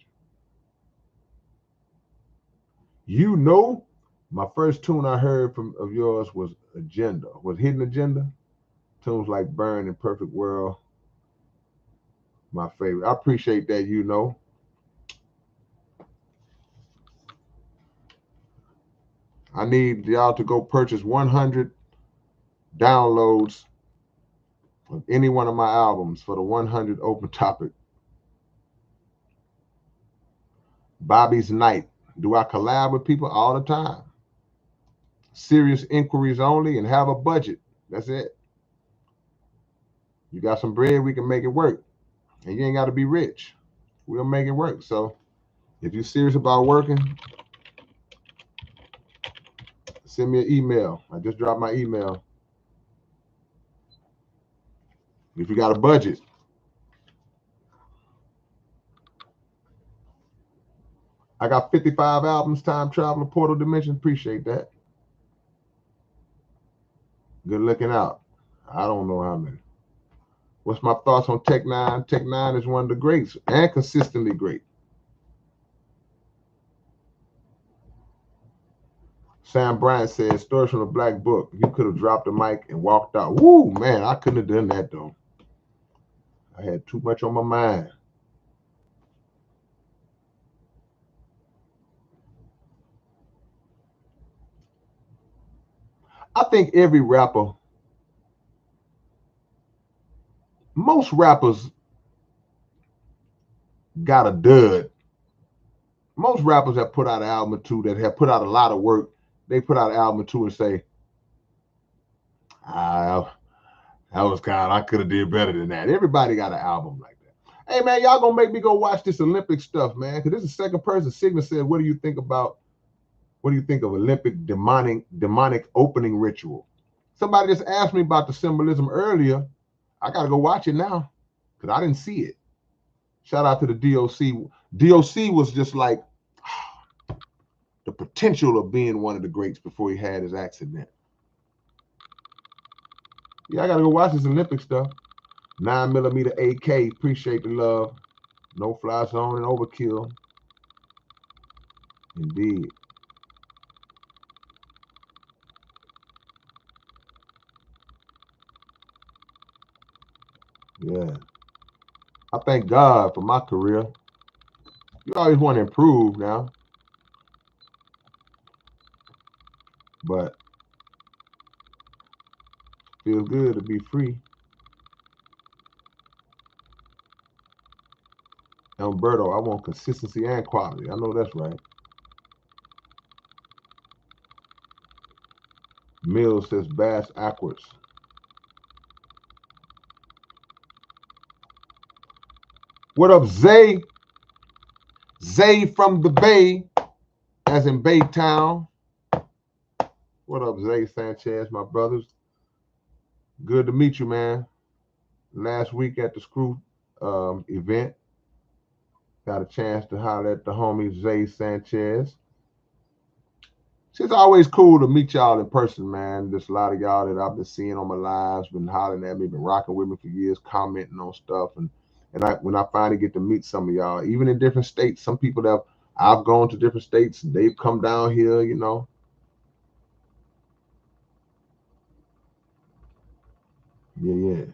you. My first tune I heard of yours was Agenda, was Hidden Agenda. Tunes like Burn and Perfect World, my favorite. I appreciate that. I need y'all to go purchase 100 downloads of any one of my albums for the 100 open topic. Bobby's Night. Do I collab with people? All the time. Serious inquiries only, and have a budget. That's it. You got some bread, we can make it work. And you ain't got to be rich. We'll make it work. So if you're serious about working, send me an email. I just dropped my email. If you got a budget. I got 55 albums, Time Traveler, Portal Dimension. Appreciate that. Good looking out. I don't know how many. What's my thoughts on Tech Nine? Tech Nine is one of the greats and consistently great. Sam Bryant says, stories from the Black Book. You could have dropped the mic and walked out. Woo, man, I couldn't have done that though. I had too much on my mind. I think every rapper, most rappers got a dud. Most rappers have put out an album or two that have put out a lot of work. They put out an album or two and say, that was I could have did better than that. Everybody got an album like that. Hey man, y'all gonna make me go watch this Olympic stuff, man. Because this is the second person. Sigma said, what do you think of Olympic demonic opening ritual? Somebody just asked me about the symbolism earlier. I gotta go watch it now because I didn't see it. Shout out to the DOC. DOC was just like the potential of being one of the greats before he had his accident. Yeah, I gotta go watch this Olympic stuff. 9mm AK, appreciate the love. No fly zone and overkill. Indeed. Yeah. I thank God for my career. You always want to improve now. But feels good to be free. Alberto, I want consistency and quality. I know that's right. Mills says bass backwards. What up, Zay? Zay from the Bay, as in Baytown. What up, Zay Sanchez, my brothers? Good to meet you, man. Last week at the Screw event, got a chance to holler at the homie Zay Sanchez. It's always cool to meet y'all in person, man. There's a lot of y'all that I've been seeing on my lives, been hollering at me, been rocking with me for years, commenting on stuff. And when I finally get to meet some of y'all, even in different states, some people that I've gone to different states, they've come down here, Yeah.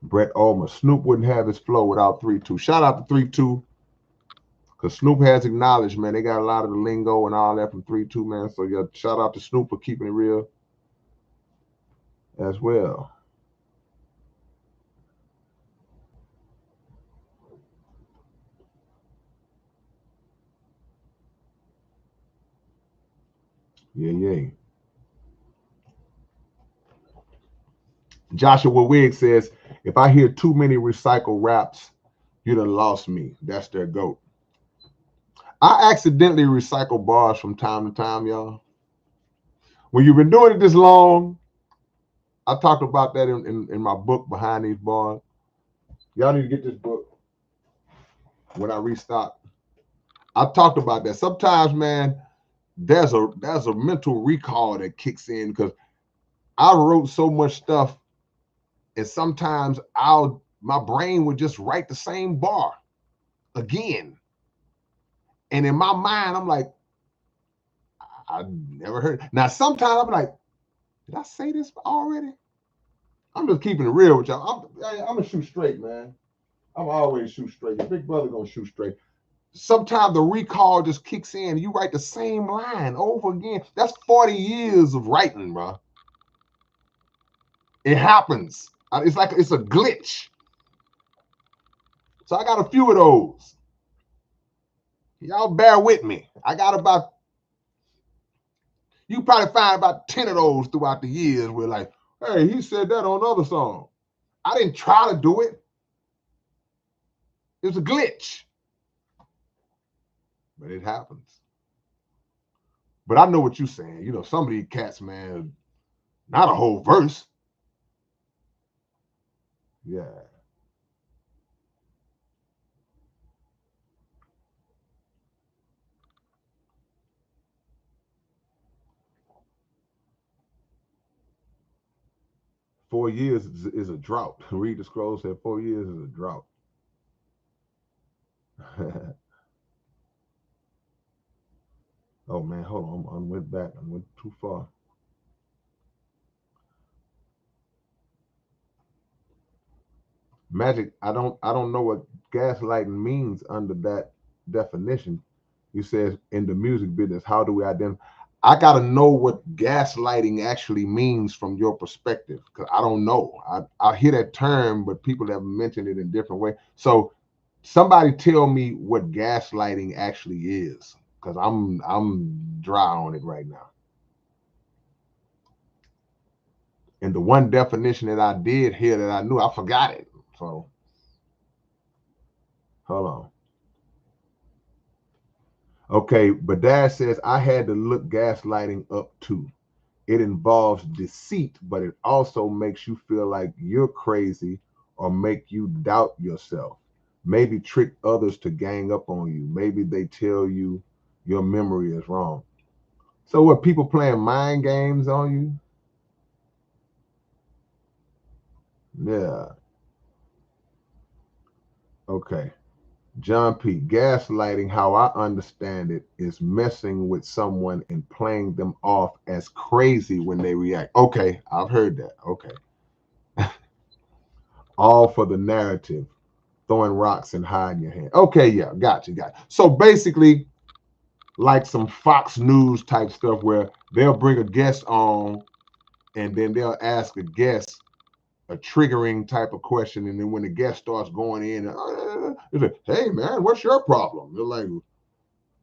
Brett Ulmer. Snoop wouldn't have his flow without 3-2. Shout out to 3-2. Because Snoop has acknowledged, man, they got a lot of the lingo and all that from 3-2, man. So, yeah, shout out to Snoop for keeping it real as well. Yeah. Joshua Wigg says, if I hear too many recycle raps, you done lost me. That's their goat. I accidentally recycle bars from time to time, y'all. When you've been doing it this long, I talked about that in my book, Behind These Bars. Y'all need to get this book when I restock. I talked about that. Sometimes, man, there's a mental recall that kicks in because I wrote so much stuff, and sometimes my brain would just write the same bar again. And in my mind, I'm like, I never heard. Now, sometimes I'm like, did I say this already? I'm just keeping it real with y'all. I'm gonna shoot straight, man. I'm always shoot straight. Your big brother gonna shoot straight. Sometimes the recall just kicks in. You write the same line over again. That's 40 years of writing, bro. It happens. It's like it's a glitch. So I got a few of those. Y'all bear with me. I got about, you probably find about 10 of those throughout the years where like, hey, he said that on another song. I didn't try to do it. It was a glitch. But it happens. But I know what you're saying. You know, some of these cats, man, not a whole verse. Yeah. Four years is a drought. Read the scroll said 4 years is a drought. Oh man, hold on. I went back. I went too far. Magic, I don't know what gaslighting means under that definition. You says in the music business, how do we identify? I gotta know what gaslighting actually means from your perspective, because I don't know. I hear that term, but people have mentioned it in different ways. So somebody tell me what gaslighting actually is, because I'm dry on it right now. And the one definition that I did hear that I knew, I forgot it. So hold on. Okay, but Dad says I had to look gaslighting up too. It involves deceit, but it also makes you feel like you're crazy or make you doubt yourself. Maybe trick others to gang up on you. Maybe they tell you your memory is wrong. So what, people playing mind games on you? Yeah. Okay. John P. Gaslighting, how I understand it, is messing with someone and playing them off as crazy when they react. Okay, I've heard that. Okay. All for the narrative, throwing rocks and hiding your hand. Okay, yeah, got you. So basically, like some Fox News type stuff where they'll bring a guest on and then they'll ask a guest a triggering type of question. And then when the guest starts going in, it's like, hey, man, what's your problem? They're like,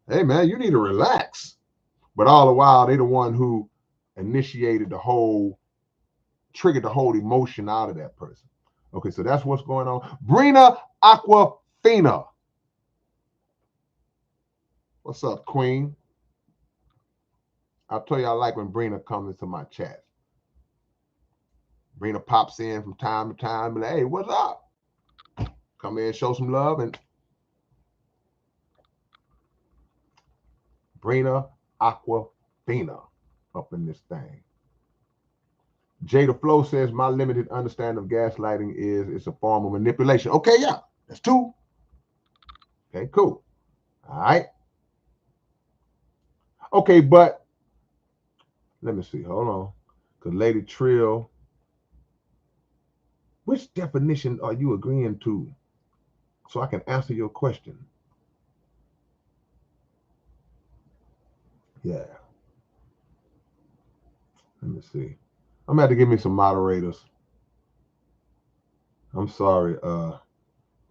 hey, man, you need to relax. But all the while, they the one who initiated the whole, triggered the whole emotion out of that person. Okay, so that's what's going on. Brina Aquafina. What's up, Queen? I'll tell you I like when Brina comes into my chat. Brina pops in from time to time and like, hey, what's up? Come in, show some love, and Brina Aquafina up in this thing. Jada Flow says my limited understanding of gaslighting is it's a form of manipulation. Okay, yeah, that's two. Okay, cool. All right. Okay, but let me see. Hold on. Because Lady Trill, which definition are you agreeing to so I can answer your question? Yeah. Let me see. I'm gonna have to give me some moderators. I'm sorry,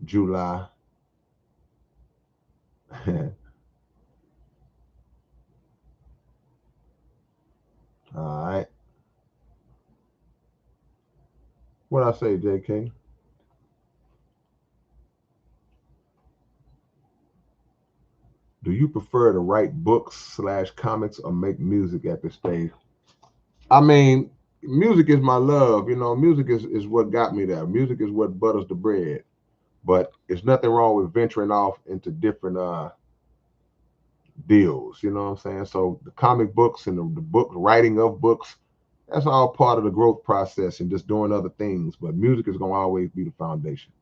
July. What I say, JK? Do you prefer to write books/comics or make music at this stage? I mean, music is my love. Music is what got me there. Music is what butters the bread. But it's nothing wrong with venturing off into different deals. You know what I'm saying? So the comic books and the book writing of books, that's all part of the growth process and just doing other things. But music is gonna always be the foundation.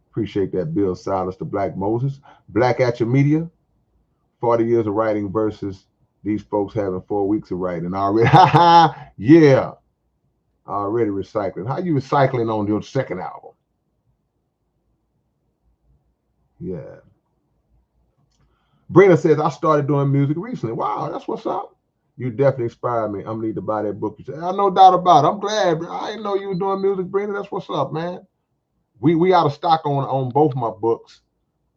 Appreciate that, Bill Silas, the Black Moses. Black at your media, 40 years of writing versus these folks having 4 weeks of writing already. Yeah, already recycling. How you recycling on your second album? Yeah. Brina says, I started doing music recently. Wow, that's what's up. You definitely inspired me. I'm gonna need to buy that book. You said, I no doubt about it. I'm glad. I didn't know you were doing music, Brina. That's what's up, man. We out of stock on both my books,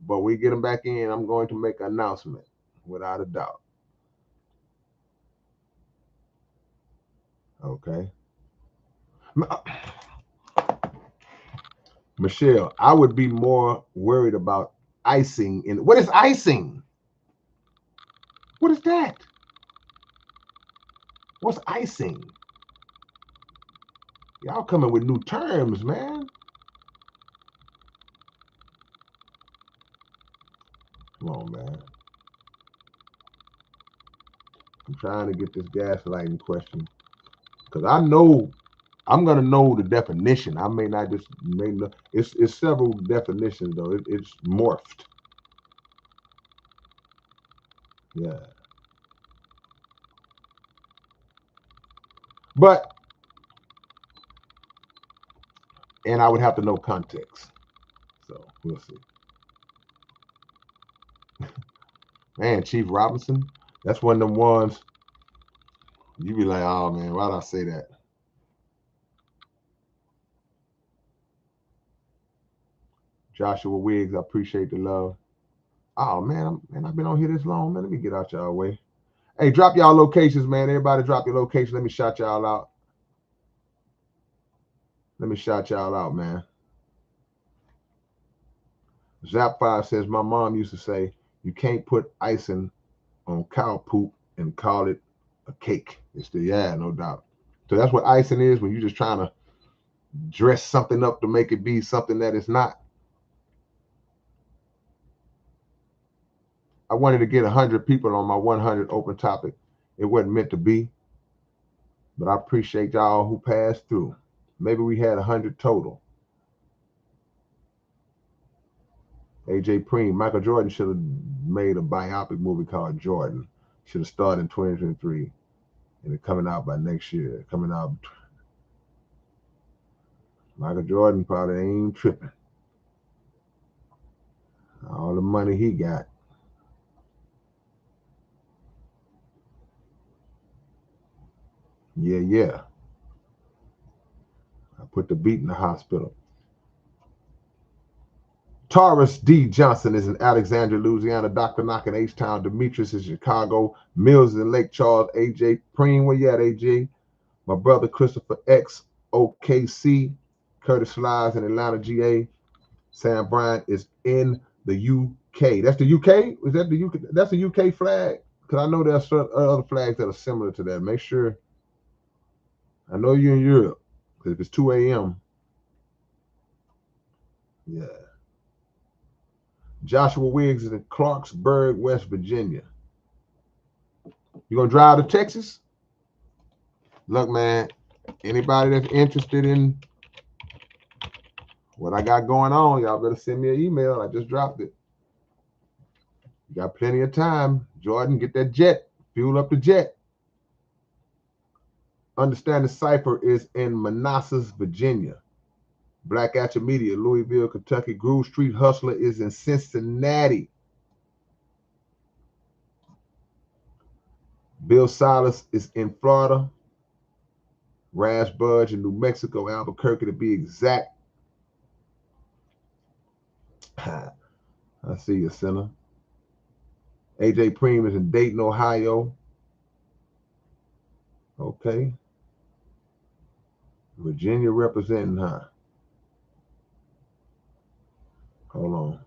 but we get them back in. I'm going to make an announcement, without a doubt. Okay. Michelle, I would be more worried about icing in what is icing? What is that? What's icing? Y'all coming with new terms, man. Come on, man. I'm trying to get this gaslighting question because I know I'm gonna know the definition. I may not just may know. It's several definitions though. It's morphed. Yeah, but and I would have to know context. So we'll see. Man, Chief Robinson, that's one of them ones you be like, oh man, why did I say that? Joshua Wiggs, I appreciate the love. Oh man, I've been on here this long, man. Let me get out y'all way. Hey, drop y'all locations, man. Everybody drop your location. Let me shout y'all out. Let me shout y'all out, man. Zap5 says, my mom used to say, you can't put icing on cow poop and call it a cake. It's the, yeah, no doubt. So that's what icing is when you're just trying to dress something up to make it be something that it's not. I wanted to get 100 people on my 100 open topic. It wasn't meant to be, but I appreciate y'all who passed through. Maybe we had 100 total. AJ Preem, Michael Jordan should have made a biopic movie called Jordan. Should have started in 2023 and it coming out by next year. Coming out, Michael Jordan probably ain't tripping. All the money he got. Yeah, yeah. I put the beat in the hospital. Taurus D. Johnson is in Alexandria, Louisiana. Dr. Knock in H-Town. Demetrius is Chicago. Mills is in Lake Charles. AJ Preem, where you at, AJ? My brother Christopher X, OKC. Curtis Slides in Atlanta, GA. Sam Bryant is in the UK. That's the UK? Is that the UK? That's the UK flag? Because I know there's other flags that are similar to that. Make sure. I know you're in Europe. Because if it's 2 a.m., yeah. Joshua Wiggs is in Clarksburg, West Virginia. You gonna drive to Texas? Look, man, anybody that's interested in what I got going on, y'all better send me an email. I just dropped it. You got plenty of time. Jordan, get that jet. Fuel up the jet. Understand the Cipher is in Manassas, Virginia. Black Action Media, Louisville, Kentucky. Groove Street Hustler is in Cincinnati. Bill Silas is in Florida. Raz Budge in New Mexico, Albuquerque to be exact. I see you, Sinner. AJ Preem is in Dayton, Ohio. Okay. Virginia representing, huh? Hold on.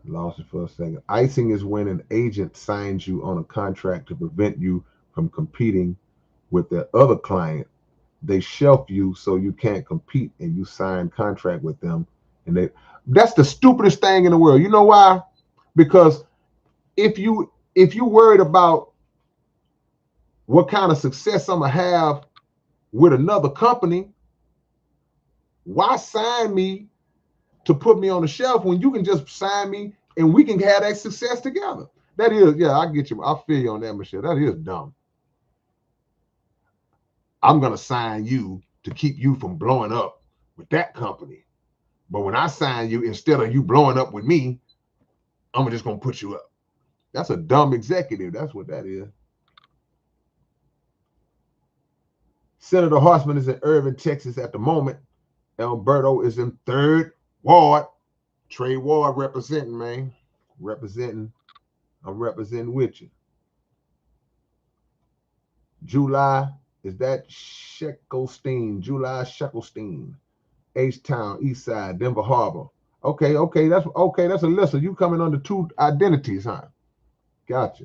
Lost it for a second. Icing is when an agent signs you on a contract to prevent you from competing with their other client. They shelf you so you can't compete, and you sign contract with them. And that's the stupidest thing in the world. You know why? Because if you worried about what kind of success I'm gonna have with another company, why sign me to put me on the shelf when you can just sign me and we can have that success together? That is, yeah, I get you. I feel you on that, Michelle. That is dumb. I'm gonna sign you to keep you from blowing up with that company. But when I sign you, instead of you blowing up with me, I'm just gonna put you up. That's a dumb executive. That's what that is. Senator Horseman is in Irving, Texas at the moment. Alberto is in 3rd Ward. Trey Ward representing, man. Representing. I'm representing with you. July, is that Sheckelstein? July Sheckelstein. H-Town, East Side, Denver Harbor. Okay, that's okay. That's Alyssa. You coming under 2 identities, huh? Gotcha.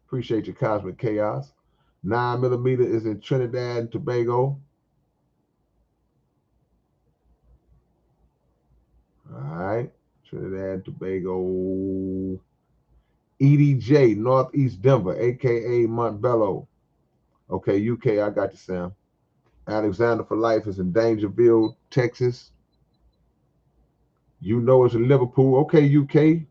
Appreciate your cosmic chaos. 9mm is in Trinidad and Tobago. All right. Trinidad and Tobago. EDJ, Northeast Denver, aka Montbello. Okay, UK, I got you, Sam. Alexander for Life is in Dangerville, Texas. You know it's in Liverpool. Okay, UK.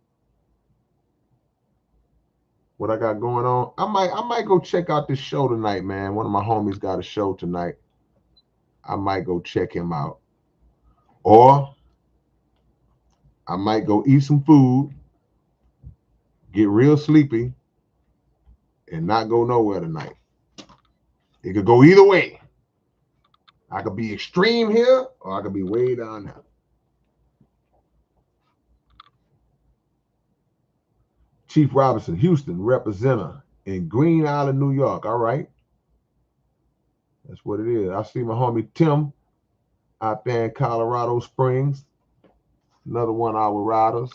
What I got going on? I might go check out this show tonight, man. One of my homies got a show tonight. I might go check him out. Or I might go eat some food, get real sleepy, and not go nowhere tonight. It could go either way. I could be extreme here, or I could be way down there. Chief Robinson, Houston, representative in Green Island, New York. All right. That's what it is. I see my homie Tim out there in Colorado Springs. Another one of our riders.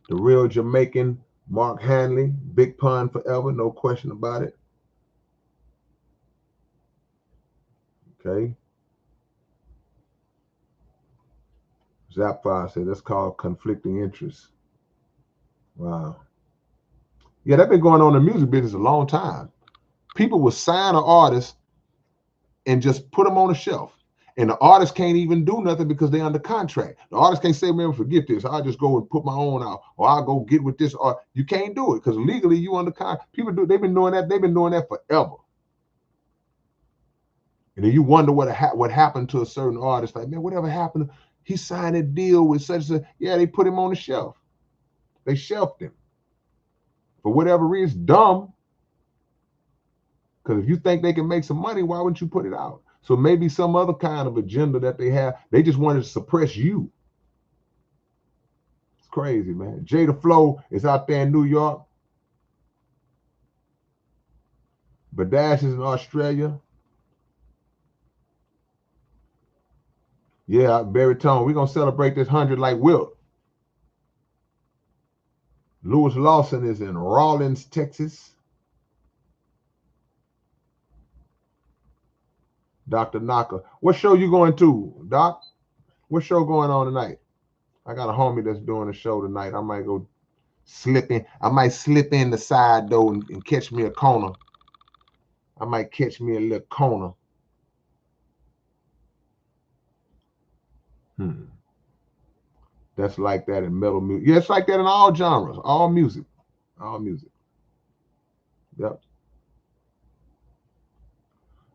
The real Jamaican, Mark Hanley, Big Pun forever, no question about it. Okay. Zapfire said that's called conflicting interests. Wow. Yeah, that's been going on in the music business a long time. People will sign an artist and just put them on a shelf. And the artist can't even do nothing because they're under contract. The artist can't say, man, forget this. I'll just go and put my own out, or I'll go get with this art. You can't do it because legally you under contract. People do. They've been doing that. They've been doing that forever. And then you wonder what happened to a certain artist. Like, man, whatever happened? He signed a deal with such a. Yeah, they put him on the shelf. They shelved him for whatever reason. Dumb. Because if you think they can make some money, why wouldn't you put it out? So maybe some other kind of agenda that they have. They just wanted to suppress you. It's crazy, man. Jada Flow is out there in New York. Badash is in Australia. Yeah, Baritone. We're going to celebrate this 100 like Wilt. Lewis Lawson is in Rawlins, Texas. Dr. Naka. What show you going to, Doc? What show going on tonight? I got a homie that's doing a show tonight. I might go slip in. I might slip in the side door and catch me a corner. I might catch me a little corner. That's like that in metal music. Yeah, it's like that in all genres, all music. All music. Yep.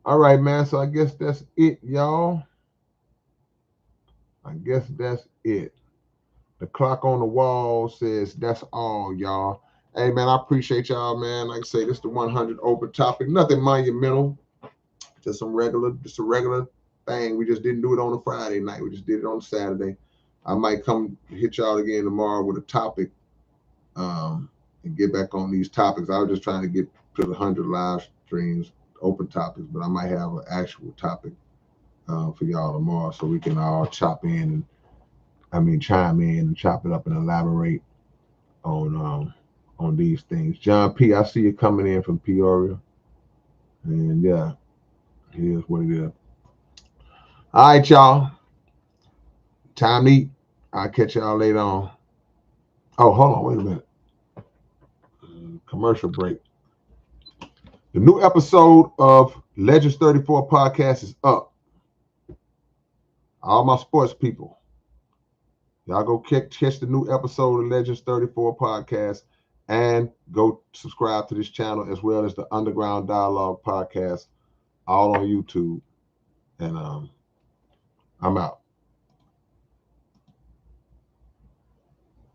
All right, man. So I guess that's it, y'all. I guess that's it. The clock on the wall says that's all, y'all. Hey, man, I appreciate y'all, man. Like I say, this is the 100 open topic. Nothing monumental. Just a regular thing. We just didn't do it on a Friday night. We just did it on a Saturday. I might come hit y'all again tomorrow with a topic and get back on these topics. I was just trying to get to the 100 live streams, open topics, but I might have an actual topic for y'all tomorrow, so we can all chime in and chop it up and elaborate on these things. John P, I see you coming in from Peoria, and yeah, it is what it is. All right, y'all. Time to eat. I'll catch y'all later on. Oh, hold on, wait a minute. Commercial break. The new episode of Legends 34 podcast is up. All my sports people, y'all go catch the new episode of Legends 34 podcast and go subscribe to this channel as well as the Underground Dialogue podcast, all on YouTube. And I'm out.